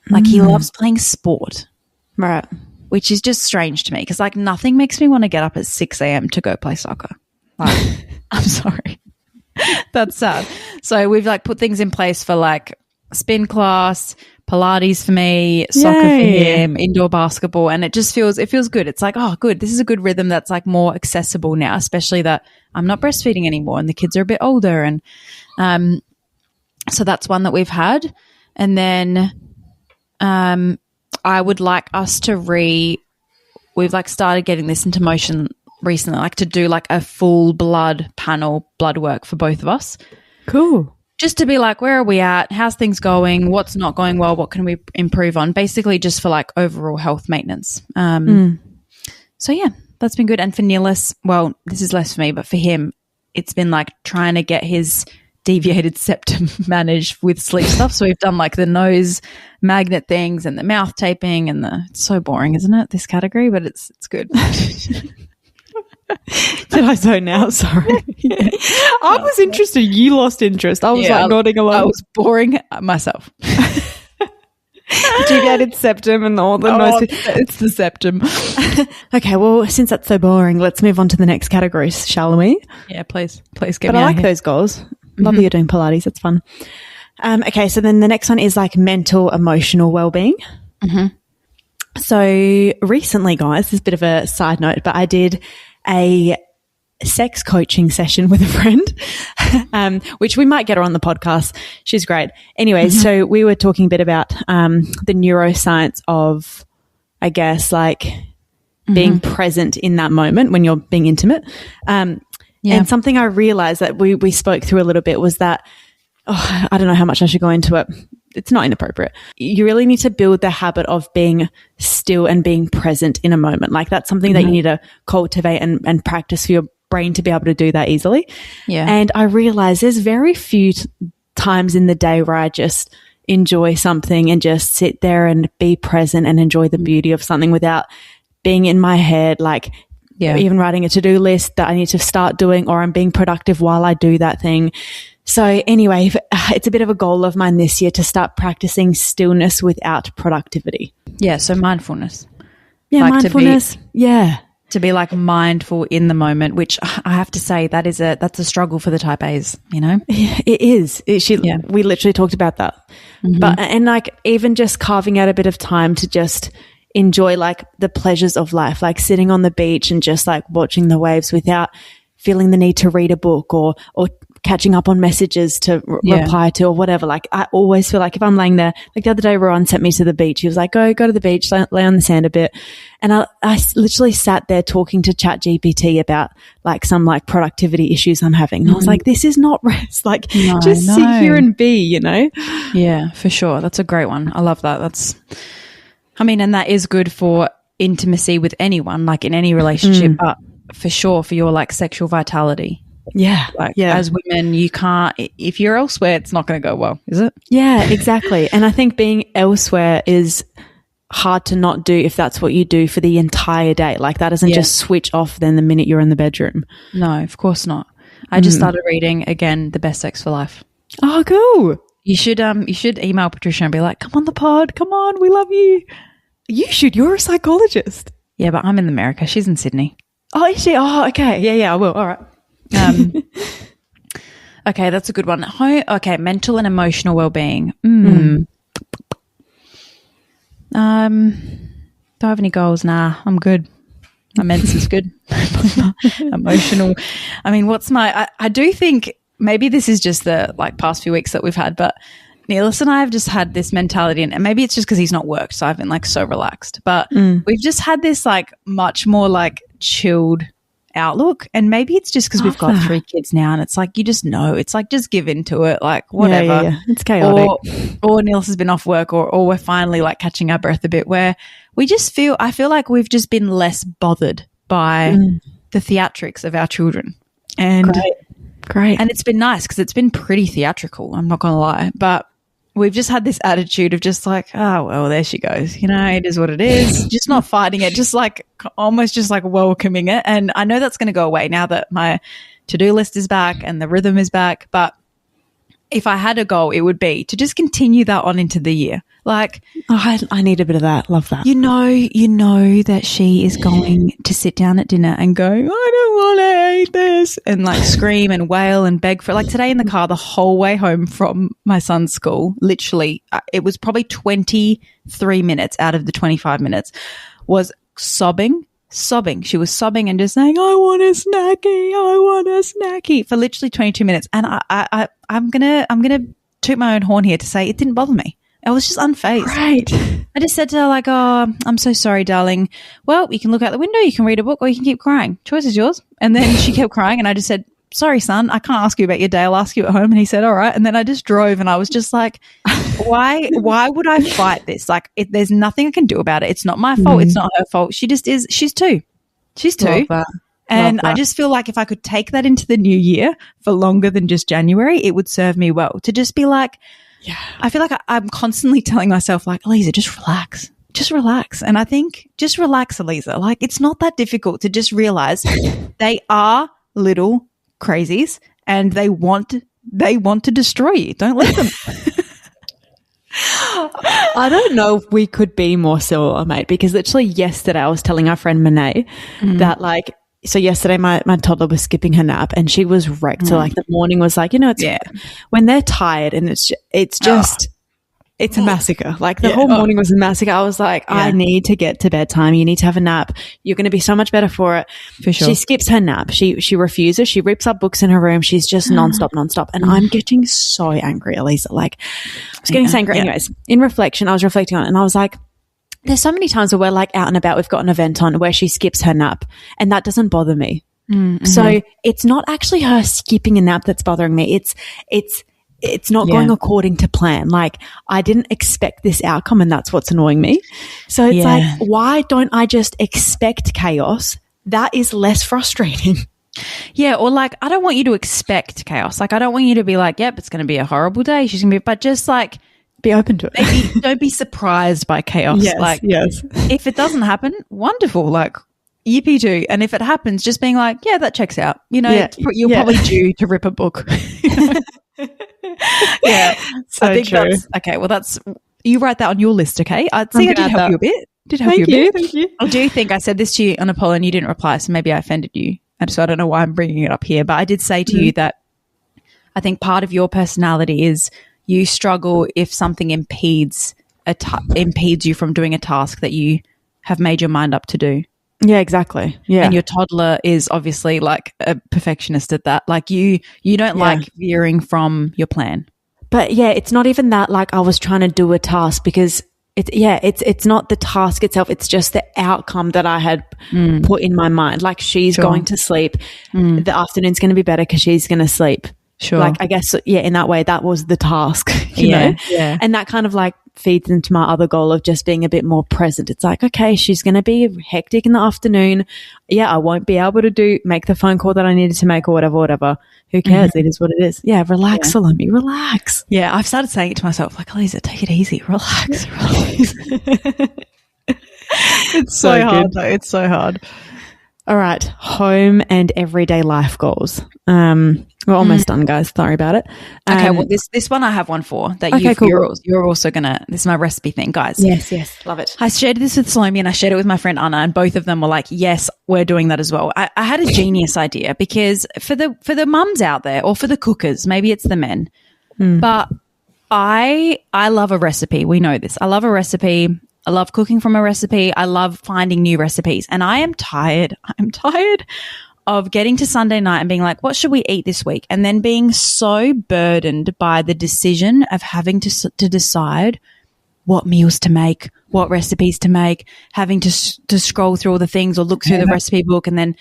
Like he loves playing sport.
Right.
Which is just strange to me because like nothing makes me want to get up at 6 a.m. to go play soccer. Like, I'm sorry. That's sad. So we've like put things in place for like spin class, Pilates for me, soccer for him, indoor basketball, and it feels good. It's like, oh, good. This is a good rhythm that's like more accessible now, especially that I'm not breastfeeding anymore and the kids are a bit older. And so that's one that we've had. And then I would like us to we've like started getting this into motion recently, like to do like a full blood panel blood work for both of us.
Cool.
Just to be like, where are we at? How's things going? What's not going well? What can we improve on? Basically just for like overall health maintenance. So yeah, that's been good. And for Neelis, well, this is less for me, but for him, it's been like trying to get his deviated septum managed with sleep stuff. So we've done like the nose magnet things and the mouth taping and it's so boring, isn't it? This category, but it's good.
Did I zone out? Sorry. Yeah. I was interested. You lost interest. I was like nodding along.
I was boring myself.
Deviated septum and all the nose.
It's the septum.
Okay, well, since that's so boring, let's move on to the next category, shall we?
Yeah, please get
but
me
I
out
like
here.
those goals. Love that you're doing Pilates. It's fun. Okay, so then the next one is like mental, emotional well-being. So recently, guys, this is a bit of a side note, but I did a sex coaching session with a friend, which we might get her on the podcast. She's great. Anyway, so we were talking a bit about the neuroscience of, I guess, like being present in that moment when you're being intimate. And something I realized that we spoke through a little bit was that, I don't know how much I should go into it. It's not inappropriate. You really need to build the habit of being still and being present in a moment. Like that's something that you need to cultivate and practice for your brain to be able to do that easily. Yeah. And I realized there's very few times in the day where I just enjoy something and just sit there and be present and enjoy the beauty of something without being in my head, like even writing a to-do list that I need to start doing, or I'm being productive while I do that thing. So anyway, it's a bit of a goal of mine this year to start practicing stillness without productivity.
Yeah, so mindfulness.
Yeah, like mindfulness.
To be like mindful in the moment, which I have to say that's a struggle for the type A's, you know?
It is. We literally talked about that. But and like even just carving out a bit of time to just enjoy like the pleasures of life, like sitting on the beach and just like watching the waves without feeling the need to read a book or catching up on messages to reply to or whatever. Like I always feel like if I'm laying there, like the other day Ron sent me to the beach. He was like, go to the beach, lay on the sand a bit. And I literally sat there talking to ChatGPT about like some like productivity issues I'm having. And I was like, this is not rest. Like sit here and be, you know?
Yeah, for sure. That's a great one. I love that. And that is good for intimacy with anyone, like in any relationship, but for sure for your like sexual vitality. As women, you can't, if you're elsewhere, it's not going to go well, is it?
Yeah, exactly. And I think being elsewhere is hard to not do if that's what you do for the entire day. Like that doesn't just switch off then the minute you're in the bedroom.
No, of course not. I just started reading again, The Best Sex for Life.
Oh, cool.
You should email Patricia and be like, come on the pod, come on, we love you.
You should. You're a psychologist.
Yeah, but I'm in America. She's in Sydney.
Oh, is she? Oh, okay. Yeah, I will. All right.
Okay, that's a good one. Okay, mental and emotional well-being. Do I have any goals? Nah, I'm good. My men's is good. Emotional. What's I do think maybe this is just the like past few weeks that we've had, but Neelis and I have just had this mentality, and maybe it's just because he's not worked, so I've been like so relaxed. But we've just had this like much more like chilled outlook, and maybe it's just because we've got 3 kids now, and it's like you just know, it's like just give into it, like whatever.
Yeah. It's chaotic.
Or Neelis has been off work, or we're finally like catching our breath a bit, where we just I feel like we've just been less bothered by the theatrics of our children, and
great,
and it's been nice because it's been pretty theatrical. I'm not gonna lie, but we've just had this attitude of just like, oh, well, there she goes. You know, it is what it is. Just not fighting it, just like almost just like welcoming it. And I know that's going to go away now that my to-do list is back and the rhythm is back. But if I had a goal, it would be to just continue that on into the year. Like,
I need a bit of that. Love that.
You know that she is going to sit down at dinner and go, I don't want to eat this, and like scream and wail and beg for it. Like today in the car, the whole way home from my son's school, literally, it was probably 23 minutes out of the 25 minutes was sobbing. She was sobbing and just saying, I want a snacky for literally 22 minutes. And I'm gonna toot my own horn here to say it didn't bother me. I was just unfazed.
Right.
I just said to her like, oh, I'm so sorry, darling. Well, you can look out the window, you can read a book, or you can keep crying. Choice is yours. And then she kept crying, and I just said, sorry, son, I can't ask you about your day. I'll ask you at home. And he said, all right. And then I just drove, and I was just like, why would I fight this? Like, there's nothing I can do about it. It's not my fault. It's not her fault. She just is. She's 2. She's 2.
Love that.
And I just feel like if I could take that into the new year for longer than just January, it would serve me well to just be like, yeah. I feel like I'm constantly telling myself like, Eliza, just relax. Just relax. And I think just relax, Eliza. Like, it's not that difficult to just realize they are little crazies and they want to destroy you. Don't let them.
I don't know if we could be more similar, mate, because literally yesterday I was telling our friend Monet that like so yesterday my toddler was skipping her nap and she was wrecked. So like the morning was like, it's when they're tired and it's just it's a massacre. Like the whole morning was a massacre. I was like, I need to get to bedtime. You need to have a nap. You're going to be so much better for it.
For sure.
She skips her nap. She refuses. She rips up books in her room. She's just nonstop. And I'm getting so angry, Elize. Like I was getting so angry. Anyways, in reflection, I was reflecting on it and I was like, there's so many times where we're like out and about, we've got an event on where she skips her nap and that doesn't bother me. Mm-hmm. So it's not actually her skipping a nap that's bothering me. It's not going according to plan. Like I didn't expect this outcome and that's what's annoying me. So it's like, why don't I just expect chaos? That is less frustrating.
Yeah. Or like, I don't want you to expect chaos. Like I don't want you to be like, yep, it's going to be a horrible day. She's going to be, but just like,
be open to it.
Maybe don't be surprised by chaos.
Yes.
If it doesn't happen, wonderful. Like yippee too. And if it happens, just being like, yeah, that checks out. You're probably due to rip a book. Yeah.
So
I think
true.
That's you write that on your list, okay? I did help you a bit.
Thank you.
I do think I said this to you on a poll and you didn't reply, so maybe I offended you. And so I don't know why I'm bringing it up here, but I did say to you that I think part of your personality is you struggle if something impedes you from doing a task that you have made your mind up to do.
Yeah, exactly. Yeah.
And your toddler is obviously like a perfectionist at that. Like you don't like veering from your plan.
But yeah, it's not even that like I was trying to do a task because it's not the task itself. It's just the outcome that I had put in my mind. Like she's going to sleep. The afternoon's going to be better because she's going to sleep.
Sure.
Like I guess, in that way, that was the task, you know?
Yeah.
And that kind of like feeds into my other goal of just being a bit more present. It's like, okay, she's going to be hectic in the afternoon. Yeah, I won't be able to make the phone call that I needed to make or whatever. Who cares? It is what it is. Yeah, relax, Salomi, relax.
Yeah, I've started saying it to myself, like, Elize, take it easy. Relax.
It's so hard, though. It's so hard. All right, home and everyday life goals. We're almost done, guys. Sorry about it.
Okay, well, this one I have one for that you're also gonna. This is my recipe thing, guys.
Yes, love it.
I shared this with Salomi and I shared it with my friend Anna, and both of them were like, "Yes, we're doing that as well." I had a genius idea because for the mums out there or for the cookers, maybe it's the men, but I love a recipe. We know this. I love a recipe. I love cooking from a recipe. I love finding new recipes. And I am tired. I'm tired of getting to Sunday night and being like, what should we eat this week? And then being so burdened by the decision of having to decide what meals to make, what recipes to make, having to scroll through all the things or look through the recipe book and then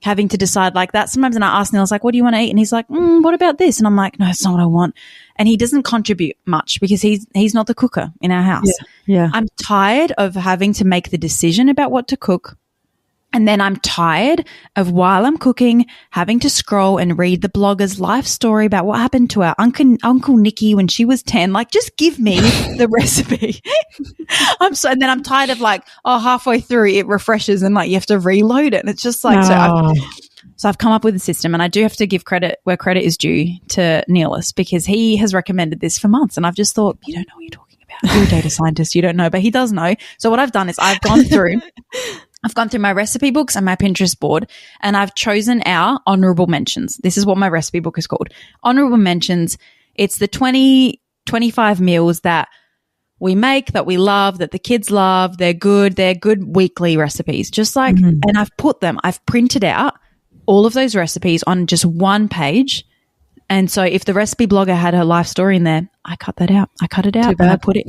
having to decide like that. Sometimes and I ask Neil, I was like, what do you want to eat? And he's like, what about this? And I'm like, no, it's not what I want. And he doesn't contribute much because he's not the cooker in our house.
Yeah.
I'm tired of having to make the decision about what to cook. And then I'm tired of while I'm cooking, having to scroll and read the blogger's life story about what happened to our Uncle Nikki when she was 10. Like, just give me the recipe. And then I'm tired of like, halfway through it refreshes and like you have to reload it. And it's just like, so I've come up with a system, and I do have to give credit where credit is due to Neelis because he has recommended this for months. And I've just thought, you don't know what you're talking about. You're a data scientist. You don't know, but he does know. So what I've done is I've gone through my recipe books and my Pinterest board, and I've chosen our honorable mentions. This is what my recipe book is called. Honorable mentions. It's the 25 meals that we make, that we love, that the kids love. They're good weekly recipes. Just like, and I've printed out all of those recipes on just one page. And so if the recipe blogger had her life story in there, I cut that out. I cut it out and I put it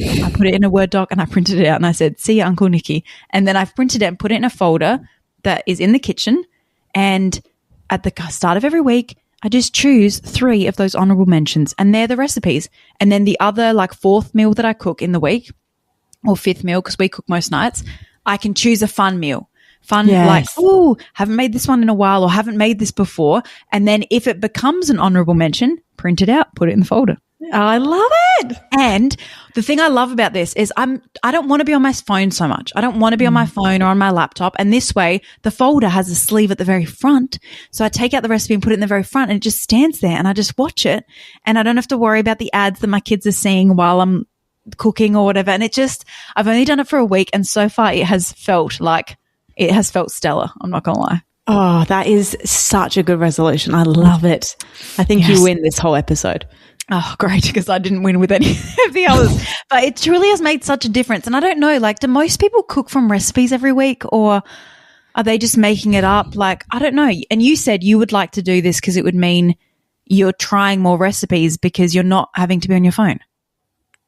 in a Word doc and I printed it out and I said, see you, Uncle Nikki. And then I've printed it and put it in a folder that is in the kitchen. And at the start of every week, I just choose 3 of those honorable mentions and they're the recipes. And then the other like 4th meal that I cook in the week or 5th meal, because we cook most nights, I can choose a fun meal. Like, haven't made this one in a while or haven't made this before. And then if it becomes an honorable mention, print it out, put it in the folder.
Oh, I love it.
And the thing I love about this is I don't want to be on my phone so much. I don't want to be on my phone or on my laptop. And this way, the folder has a sleeve at the very front. So I take out the recipe and put it in the very front and it just stands there and I just watch it. And I don't have to worry about the ads that my kids are seeing while I'm cooking or whatever. And I've only done it for a week and so far it has felt stellar. I'm not going to lie.
Oh, that is such a good resolution. I love it. I think you win this whole episode.
Oh, great, because I didn't win with any of the others. But it truly has made such a difference. And I don't know, like, do most people cook from recipes every week, or are they just making it up? Like, I don't know. And you said you would like to do this because it would mean you're trying more recipes because you're not having to be on your phone.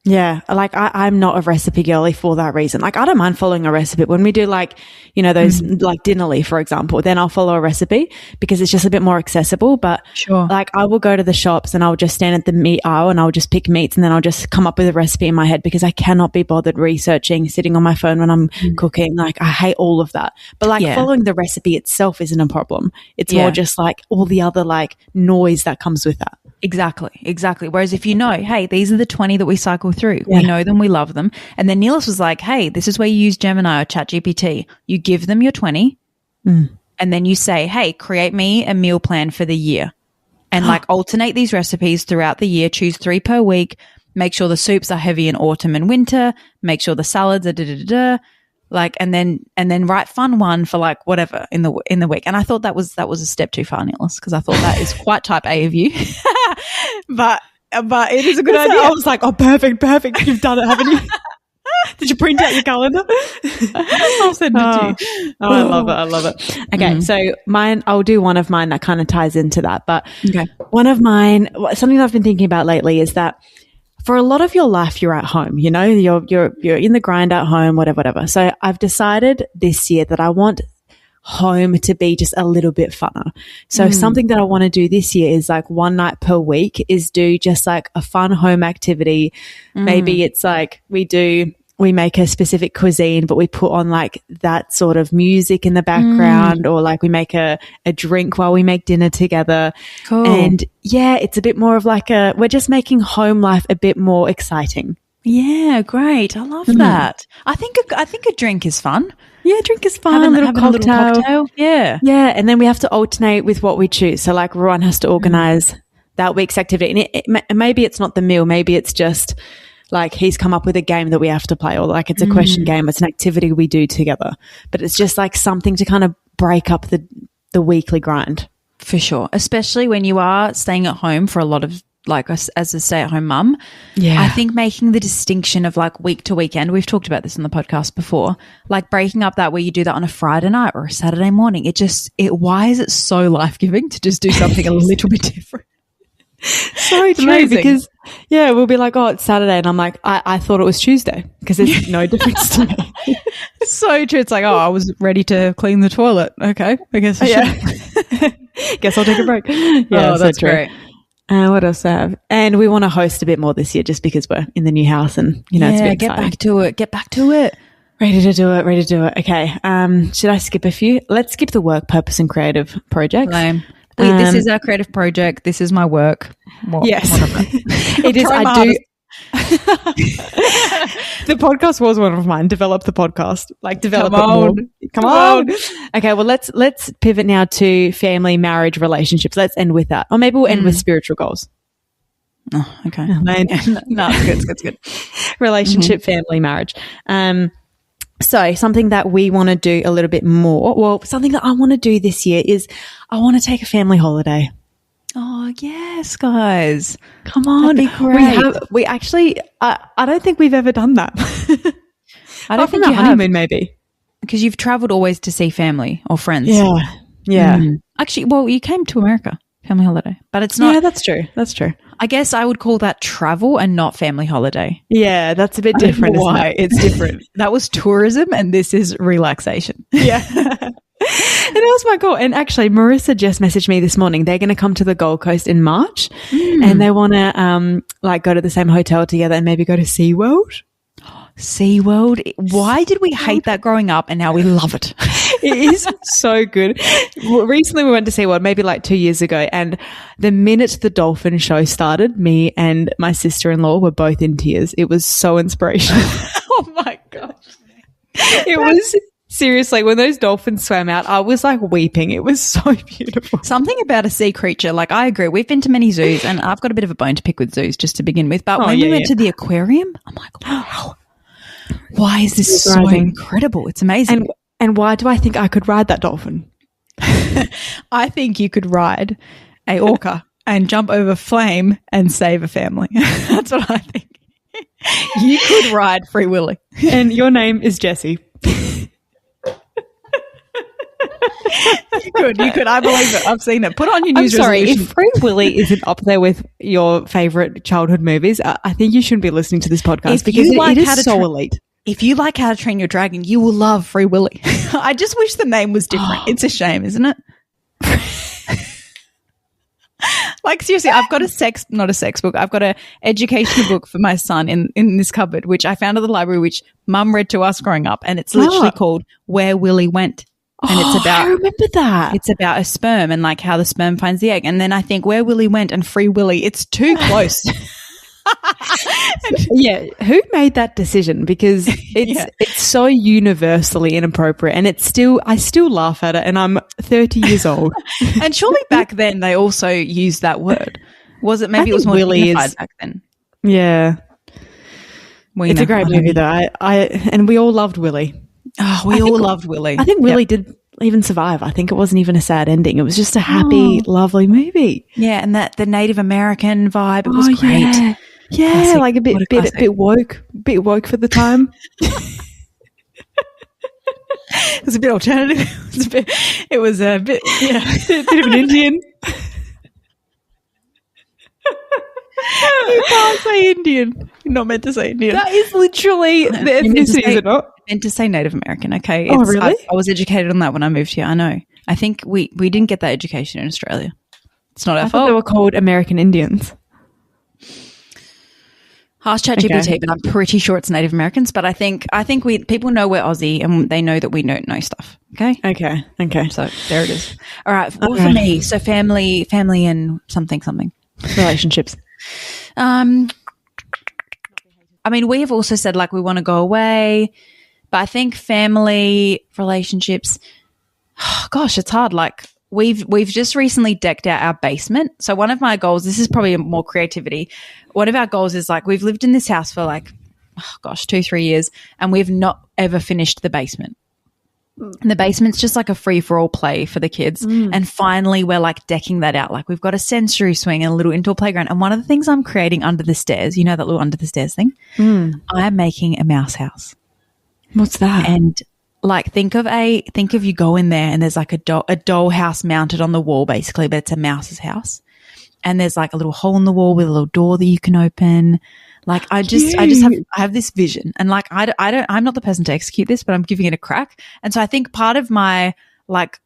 Yeah, like I'm not a recipe girly for that reason. Like I don't mind following a recipe. When we do like, you know, those like Dinnerly, for example, then I'll follow a recipe because it's just a bit more accessible. But like I will go to the shops and I'll just stand at the meat aisle and I'll just pick meats and then I'll just come up with a recipe in my head because I cannot be bothered researching, sitting on my phone when I'm cooking. Like I hate all of that. But like following the recipe itself isn't a problem. It's more just like all the other like noise that comes with that.
Exactly. Whereas if you know, hey, these are the 20 that we cycle through, we know them, we love them. And then Neelis was like, hey, this is where you use Gemini or ChatGPT. You give them your 20 and then you say, hey, create me a meal plan for the year and like alternate these recipes throughout the year, choose 3 per week, make sure the soups are heavy in autumn and winter, make sure the salads are like, and then write fun one for like whatever in the week. And I thought that was a step too far, Neelis, because I thought that is quite type A of you. but it is a good idea.
I was like, oh, perfect. You've done it, haven't you? Did you print out your calendar?
I'll send it to you.
Oh, I love it. Okay, so I'll do one of mine that kind of ties into that. But one of mine, something that I've been thinking about lately is that for a lot of your life, you're at home, you know, you're in the grind at home, whatever. So I've decided this year that I want home to be just a little bit funner. So something that I want to do this year is like one night per week is do just like a fun home activity. Maybe it's like we make a specific cuisine, but we put on like that sort of music in the background or like we make a drink while we make dinner together.
Cool.
And yeah, it's a bit more of like we're just making home life a bit more exciting.
Yeah, great. I love that. I think a drink is fun.
Yeah, drink is fun.
Having a little cocktail. Yeah.
Yeah, and then we have to alternate with what we choose. So like Rowan has to organize that week's activity. And maybe it's not the meal. Maybe it's just like he's come up with a game that we have to play or like it's a question game. It's an activity we do together. But it's just like something to kind of break up the weekly grind.
For sure. Especially when you are staying at home for a lot of like as a stay-at-home mum. Yeah. I think making the distinction of like week to weekend, we've talked about this on the podcast before, like breaking up that where you do that on a Friday night or a Saturday morning. Why is it so life-giving to just do something a little bit different?
So true because we'll be like, oh, it's Saturday, and I'm like, I thought it was Tuesday because there's no difference to me.
So true. It's like, oh, I was ready to clean the toilet. Okay, I guess I should.
Guess I'll take a break. Yeah,
that's great.
What else do I have? And we want to host a bit more this year just because we're in the new house and, you know, it's a bit exciting.
Get back to it.
Ready to do it. Okay. Should I skip a few? Let's skip the work, purpose and creative projects.
Lame. This is our creative project. This is my work.
Yes. It is. I do. The podcast was one of mine. Develop the podcast. Like develop it more. Come on. Okay, well let's pivot now to family, marriage, relationships. Let's end with that. Or maybe we'll end with spiritual goals.
Oh, okay.
No, it's good. Relationship, family, marriage. So something that we want to do a little bit more, well, something that I want to do this year is I want to take a family holiday.
Oh, yes, guys.
Come on.
That'd be great.
We actually, I don't think we've ever done that.
I don't think
you honeymoon, maybe.
Because you've traveled always to see family or friends.
Yeah.
Actually, well, you came to America, family holiday, but it's not.
Yeah, that's true.
I guess I would call that travel and not family holiday.
Yeah, that's a bit different.
Why? It's different. That was tourism and this is relaxation.
Yeah. And that was my goal. And actually, Marissa just messaged me this morning. They're going to come to the Gold Coast in March and they want to like go to the same hotel together and maybe go to SeaWorld.
SeaWorld. Why did we hate that growing up and now we love it?
It is so good. Recently we went to SeaWorld, maybe like 2 years ago, and the minute the dolphin show started, me and my sister-in-law were both in tears. It was so inspirational.
Oh my gosh.
It was seriously, when those dolphins swam out, I was like weeping. It was so beautiful.
Something about a sea creature. Like I agree. We've been to many zoos and I've got a bit of a bone to pick with zoos just to begin with. But when we went to the aquarium, I'm like, wow. Why is this so incredible? It's amazing.
And why do I think I could ride that dolphin?
I think you could ride a orca and jump over flame and save a family. That's what I think. You could ride Free Willy.
And your name is Jessie.
You could. I believe it. I've seen it. Put on your news resolution.
If Free Willy isn't up there with your favourite childhood movies, I think you shouldn't be listening to this podcast because it is so elite.
If you like How to Train Your Dragon, you will love Free Willy. I just wish the name was different. It's a shame, isn't it? Like, seriously, I've got not a sex book. I've got an educational book for my son in this cupboard, which I found at the library, which Mum read to us growing up. And it's literally called Where Willy Went. And it's about,
I remember that.
It's about a sperm and like how the sperm finds the egg. And then I think Where Willy Went and Free Willy, it's too close.
Yeah, who made that decision? Because it's so universally inappropriate, and I still laugh at it, and I'm 30 years old.
And surely back then they also used that word. Was it? Maybe it was more dignified back then.
Yeah, it's a great movie though. And we all loved Willy.
Oh, we all loved Willy.
I think Willy did even survive. I think it wasn't even a sad ending. It was just a happy, lovely movie.
Yeah, and the Native American vibe, it was great.
Yeah, classic. Like a bit woke for the time.
It was a bit alternative. It was a bit of an Indian.
You can't say Indian. You're not meant to say Indian.
That is literally the ethnicity, is it not? Meant to say Native American. Okay.
Oh, really?
I was educated on that when I moved here. I know. I think we didn't get that education in Australia. It's not our fault.
They were called American Indians.
Ask ChatGPT, but I'm pretty sure it's Native Americans. But I think people know we're Aussie and they know that we don't know stuff. Okay.
So
there it is. All right. Well, for me, so family, and something
relationships.
I mean, we have also said like we want to go away, but I think family relationships. Oh, gosh, it's hard. Like we've just recently decked out our basement. So one of my goals, this is probably more creativity. One of our goals is like we've lived in this house for like, 2-3 years, and we've not ever finished the basement. And the basement's just like a free-for-all play for the kids. And finally we're like decking that out. Like we've got a sensory swing and a little indoor playground. And one of the things I'm creating under the stairs, you know that little under the stairs thing? I'm making a mouse house.
What's that?
And like think of you go in there and there's like a doll house mounted on the wall basically, but it's a mouse's house. And there's like a little hole in the wall with a little door that you can open. Like I have this vision, and like I'm not the person to execute this, but I'm giving it a crack. And so I think part of my like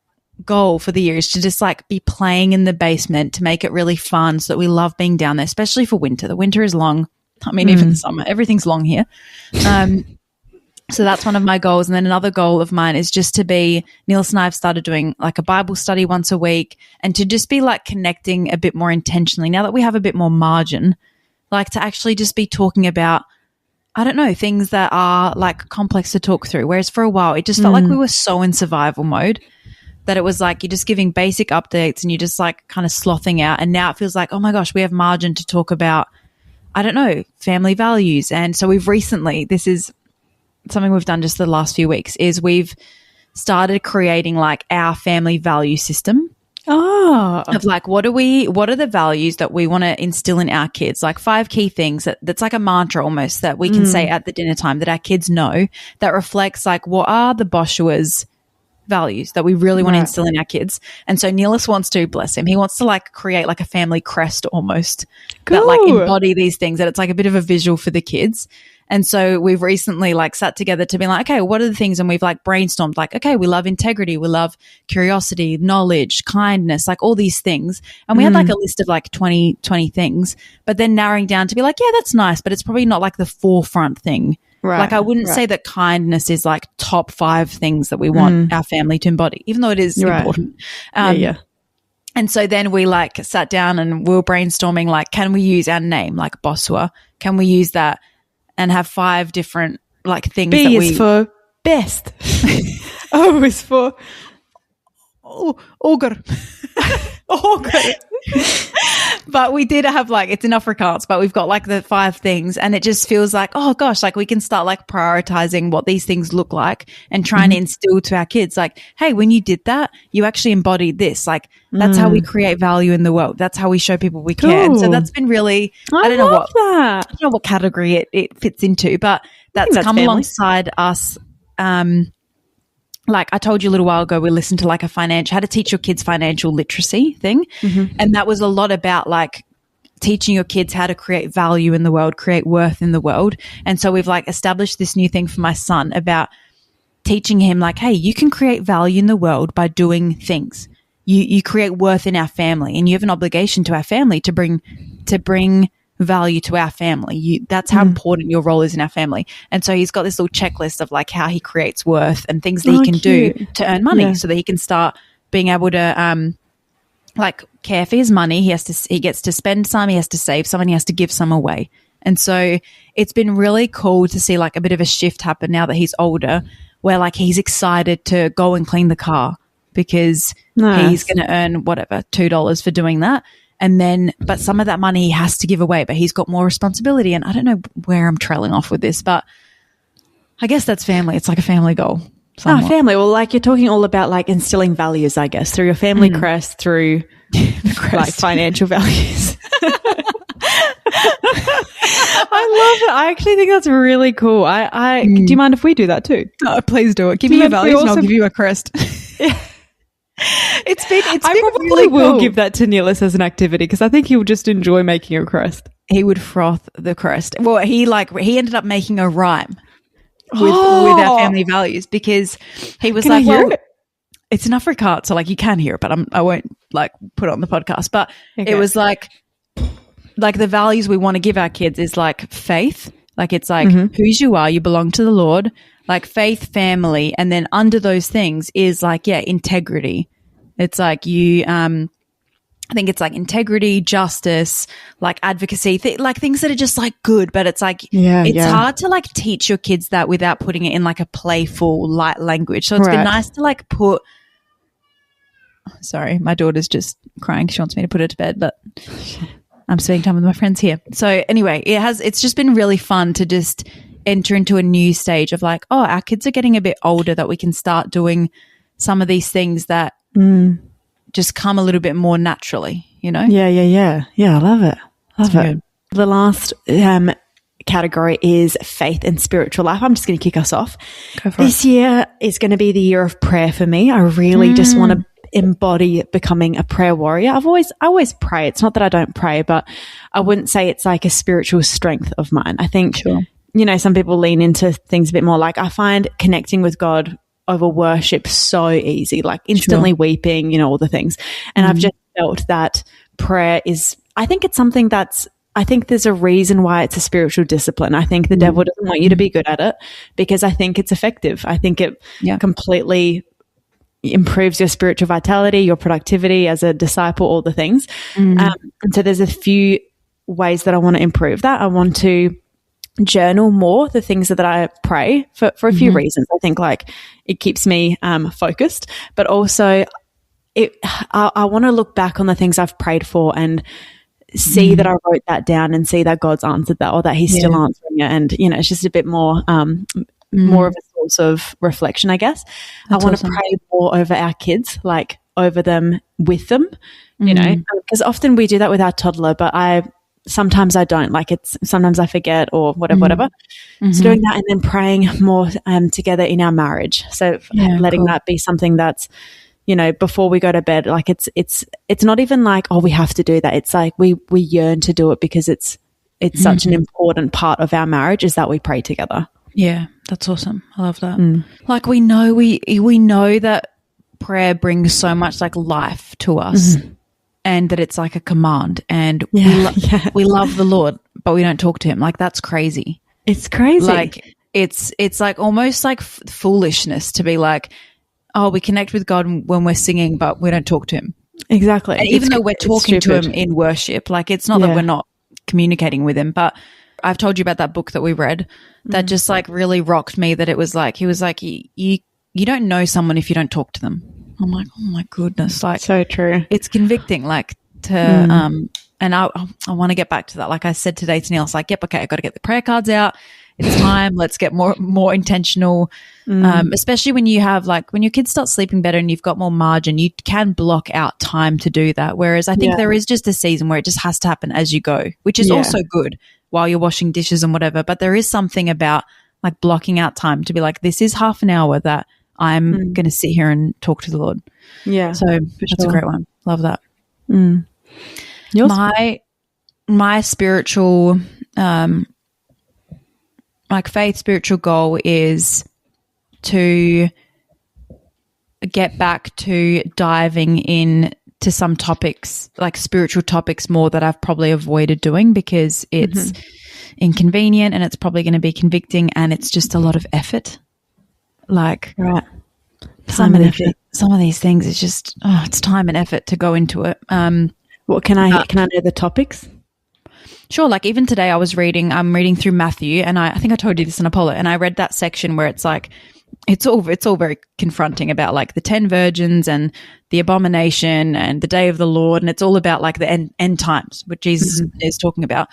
goal for the year is to just like be playing in the basement to make it really fun so that we love being down there, especially for winter. The winter is long. I mean, even the summer, everything's long here. So that's one of my goals. And then another goal of mine is just to be, Niels and I have started doing like a Bible study once a week, and to just be like connecting a bit more intentionally now that we have a bit more margin, like to actually just be talking about, I don't know, things that are like complex to talk through. Whereas for a while it just felt like we were so in survival mode that it was like you're just giving basic updates and you're just like kind of slothing out. And now it feels like, oh my gosh, we have margin to talk about, I don't know, family values. And so this is something we've done just the last few weeks, is we've started creating like our family value system. Of like, what are the values that we want to instill in our kids? Like 5 key things that's like a mantra almost that we can say at the dinner time that our kids know, that reflects like what are the Boshua's values that we really want to instill in our kids. And so Niels wants to, bless him, he wants to like create like a family crest almost that like embody these things, that it's like a bit of a visual for the kids. And so we've recently like sat together to be like, okay, what are the things? And we've like brainstormed like, okay, we love integrity, we love curiosity, knowledge, kindness, like all these things. And we had like a list of like 20 things, but then narrowing down to be like, yeah, that's nice, but it's probably not like the forefront thing. Right. Like I wouldn't say that kindness is like top 5 things that we want our family to embody, even though it is important. And so then we like sat down and we were brainstorming like, can we use our name like Bosua? Can we use that and have 5 different like things?
B is for best. O is for
Auger.
Auger.
But we did have like, it's in Afrikaans, but we've got like the 5 things, and it just feels like, oh gosh, like we can start like prioritizing what these things look like and trying to instill to our kids like, hey, when you did that, you actually embodied this. Like that's how we create value in the world. That's how we show people we care. And so that's been really, I don't know what category it fits into, but that's come family. Alongside us. Like I told you a little while ago, we listened to like how to teach your kids financial literacy thing. And that was a lot about like teaching your kids how to create value in the world, create worth in the world. And so we've like established this new thing for my son about teaching him like, hey, you can create value in the world by doing things. You create worth in our family, and you have an obligation to our family to bring value to our family. That's how important your role is in our family. And so he's got this little checklist of like how he creates worth and things that he can do to earn money so that he can start being able to like care for his money. He gets to spend some, he has to save some, and he has to give some away. And so it's been really cool to see like a bit of a shift happen now that he's older, where like he's excited to go and clean the car because he's going to earn whatever, $2 for doing that. And then, but some of that money he has to give away, but he's got more responsibility. And I don't know where I'm trailing off with this, but I guess that's family. It's like a family goal.
Somewhat. Oh, family. Well, like you're talking all about like instilling values, I guess, through your family crest, through the crest. Like financial values. I love it. I actually think that's really cool. Do you mind if we do that too?
No, please do it. Give me your values and I'll give you a crest.
It's been I probably really will cool. give that to Neelis as an activity because I think he'll just enjoy making a crest.
He would froth the crest. Well, he ended up making a rhyme with our family values because he was like, well, it's an Afrikaans, so like you can hear it, but I won't like put it on the podcast. But it was like the values we want to give our kids is like faith. Like it's like whose you are, you belong to the Lord. Like faith, family, and then under those things is like, integrity. It's like I think it's like integrity, justice, like advocacy, like things that are just like good, but it's like, it's hard to like teach your kids that without putting it in like a playful, light language. So it's been nice to like sorry, my daughter's just crying. She wants me to put her to bed, but I'm spending time with my friends here. So anyway, it's just been really fun to just enter into a new stage of like, oh, our kids are getting a bit older, that we can start doing some of these things that just come a little bit more naturally, you know?
Yeah. I love it. Love it. Good. The last category is faith and spiritual life. I'm just going to kick us off. This year is going to be the year of prayer for me. I really just want to embody becoming a prayer warrior. I always pray. It's not that I don't pray, but I wouldn't say it's like a spiritual strength of mine. I think you know, some people lean into things a bit more. Like I find connecting with God over worship so easy, like instantly weeping, you know, all the things. And I've just felt that prayer is, I think it's something I think there's a reason why it's a spiritual discipline. I think the devil doesn't want you to be good at it because I think it's effective. I think it completely improves your spiritual vitality, your productivity as a disciple, all the things. And so there's a few ways that I want to improve that. I want to journal more the things that I pray for a few reasons. I think like it keeps me focused, but also I want to look back on the things I've prayed for and see that I wrote that down and see that God's answered that or that he's still answering it. And, you know, it's just a bit more more of a source of reflection, I guess. That's I want to pray more over our kids, like over them, with them, you know, because often we do that with our toddler, but sometimes I don't, like sometimes I forget or whatever. So doing that and then praying more together in our marriage. So letting that be something that's, you know, before we go to bed, like it's not even like, oh, we have to do that. It's like we yearn to do it because it's such an important part of our marriage is that we pray together.
Yeah, that's awesome. I love that. Like we know that prayer brings so much like life to us. And that it's like a command, and we love the Lord, but we don't talk to him. Like that's crazy.
It's crazy.
Like it's like almost like foolishness to be like, oh, we connect with God when we're singing, but we don't talk to him.
Exactly.
And even though we're talking to him in worship, like it's not that we're not communicating with him. But I've told you about that book that we read that just like really rocked me. That it was like he was like, you don't know someone if you don't talk to them. I'm like, oh my goodness. Like,
so true.
It's convicting, like to, and I want to get back to that. Like I said today to Neil, it's like, yep, okay, I got to get the prayer cards out. It's time. Let's get more intentional. Especially when you have when your kids start sleeping better and you've got more margin, you can block out time to do that. Whereas I think there is just a season where it just has to happen as you go, which is also good while you're washing dishes and whatever. But there is something about like blocking out time to be like, this is half an hour that I'm going to sit here and talk to the Lord.
Yeah.
So that's a great one. Love that.
Yours?
My spiritual, faith spiritual goal is to get back to diving in to some topics, like spiritual topics more that I've probably avoided doing because it's inconvenient and it's probably going to be convicting and it's just a lot of effort. Like some of these things is just, it's time and effort to go into it.
What can I know the topics?
Sure. Like even today I'm reading through Matthew and I think I told you this in Apollo and I read that section where it's like, it's all very confronting about like the 10 virgins and the abomination and the day of the Lord. And it's all about like the end times, which Jesus is talking about.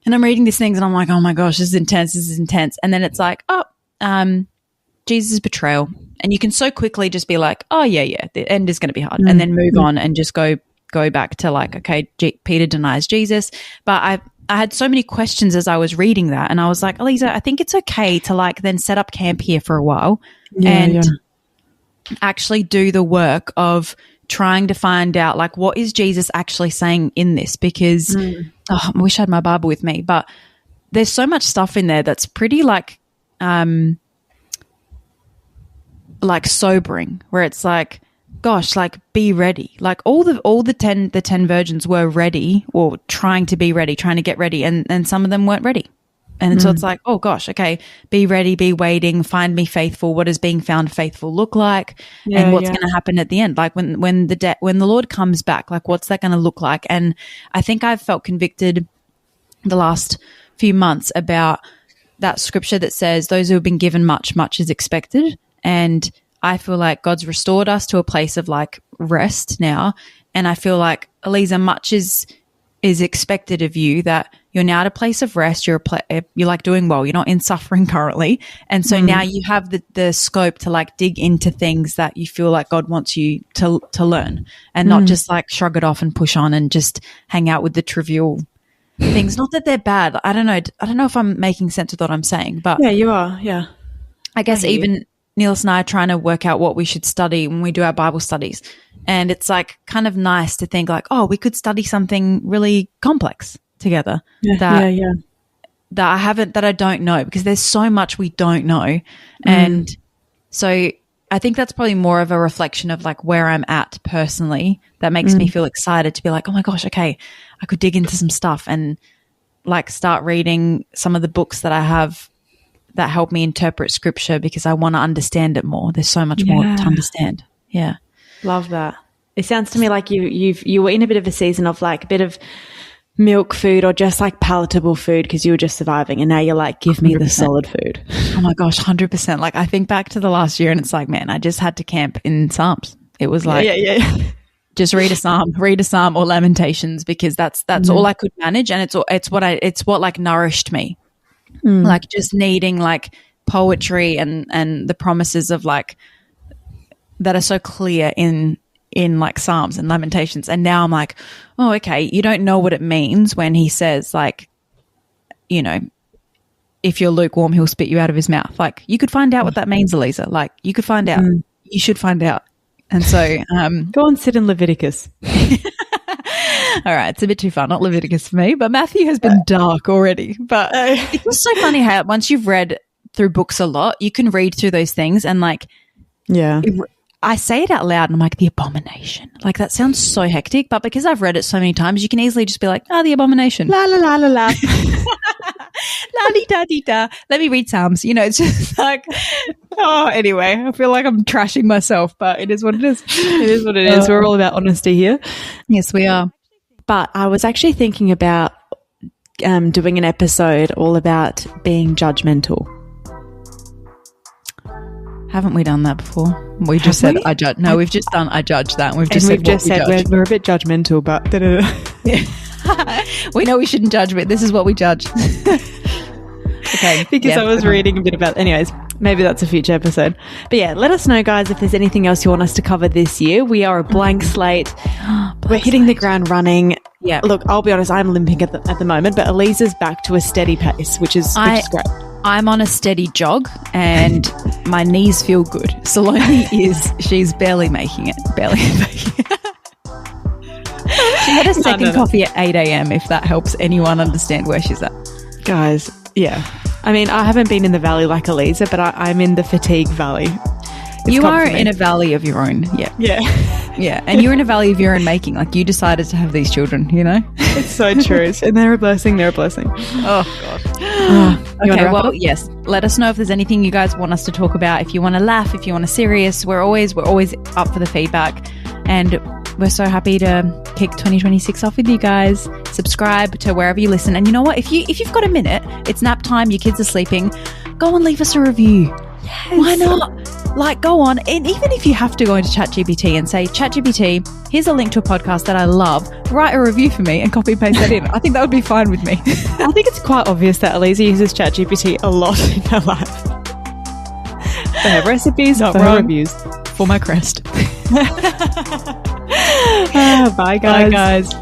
And I'm reading these things and I'm like, oh my gosh, this is intense. And then it's like, Jesus' betrayal. And you can so quickly just be like, oh yeah, the end is going to be hard. And then move on and just go back to like, okay, Peter denies Jesus. But I had so many questions as I was reading that. And I was like, Elize, I think it's okay to like then set up camp here for a while and actually do the work of trying to find out like what is Jesus actually saying in this because I wish I had my Bible with me, but there's so much stuff in there that's pretty like sobering where it's like, gosh, like be ready. Like all the 10 virgins were ready or trying to be ready, trying to get ready and some of them weren't ready. And so it's like, oh gosh, okay, be ready, be waiting, find me faithful. What does being found faithful look like? And what's going to happen at the end? Like when the Lord comes back, like what's that going to look like? And I think I've felt convicted the last few months about that scripture that says those who have been given much, much is expected. And I feel like God's restored us to a place of like rest now. And I feel like, Elize, much is expected of you, that you're now at a place of rest. You're like doing well. You're not in suffering currently. And so now you have the scope to like dig into things that you feel like God wants you to learn and not just like shrug it off and push on and just hang out with the trivial things. Not that they're bad. I don't know if I'm making sense of what I'm saying, but
yeah, you are. Yeah.
I guess even Niels and I are trying to work out what we should study when we do our Bible studies. And it's like kind of nice to think like, oh, we could study something really complex together that I don't know, because there's so much we don't know. And so I think that's probably more of a reflection of like where I'm at personally that makes me feel excited to be like, oh my gosh, okay, I could dig into some stuff and like start reading some of the books that I have that help me interpret scripture because I want to understand it more. There's so much more to understand. Yeah.
Love that. It sounds to me like you were in a bit of a season of like a bit of milk food or just like palatable food because you were just surviving, and now you're like, give me 100%. The solid food.
Oh my gosh, 100%. Like I think back to the last year and it's like, man, I just had to camp in Psalms. It was like, just read a Psalm or Lamentations, because that's all I could manage, and it's what like nourished me. Like just needing like poetry and the promises of like that are so clear in like Psalms and Lamentations. And now I'm like, oh, okay, you don't know what it means when he says like, you know, if you're lukewarm, he'll spit you out of his mouth. Like you could find out what that means, Elize. Like you could find out. You should find out. And so
go and sit in Leviticus.
All right, it's a bit too far, not Leviticus for me, but Matthew has been dark already. But it's just so funny how once you've read through books a lot, you can read through those things and like, I say it out loud and I'm like, the abomination. Like that sounds so hectic, but because I've read it so many times, you can easily just be like, the abomination.
La la la la la.
La di da di da. Let me read Psalms. You know, it's just like, anyway, I feel like I'm trashing myself, but it is what it is.
It is what it is. We're all about honesty here.
Yes, we are.
But I was actually thinking about doing an episode all about being judgmental.
Haven't we done that before? We just said I judge. No, we've just done I judge that. And we've just said
we're a bit judgmental, but
we know we shouldn't judge, but this is what we judge. Okay.
Because I was reading a bit about, anyways, maybe that's a future episode. But yeah, let us know, guys, if there's anything else you want us to cover this year. We are a blank slate. We're hitting the ground running.
Yeah.
Look, I'll be honest, I'm limping at the moment, but Elize is back to a steady pace, which is great.
I'm on a steady jog and my knees feel good. Salomi she's barely making it. She had a second coffee at 8 a.m, if that helps anyone understand where she's at.
Guys, yeah. I mean, I haven't been in the valley like Elize, but I'm in the fatigue valley.
You are in a valley of your own. Yeah.
Yeah.
Yeah. And you're in a valley of your own making. Like, you decided to have these children, you know?
It's so true. And they're a blessing. They're a blessing.
Oh, God. Okay, well, yes. Let us know if there's anything you guys want us to talk about. If you want to laugh, if you want to serious, we're always up for the feedback. And we're so happy to kick 2026 off with you guys. Subscribe to wherever you listen. And you know what? If you've got a minute, it's nap time, your kids are sleeping, go and leave us a review.
Yes.
Why not? Like, go on. And even if you have to go into ChatGPT and say, ChatGPT, here's a link to a podcast that I love. Write a review for me and copy and paste that in. I think that would be fine with me.
I think it's quite obvious that Elize uses ChatGPT a lot in her life. For her recipes,
not
for
wrong.
her reviews.
For my crest.
Bye, guys.
Bye, guys.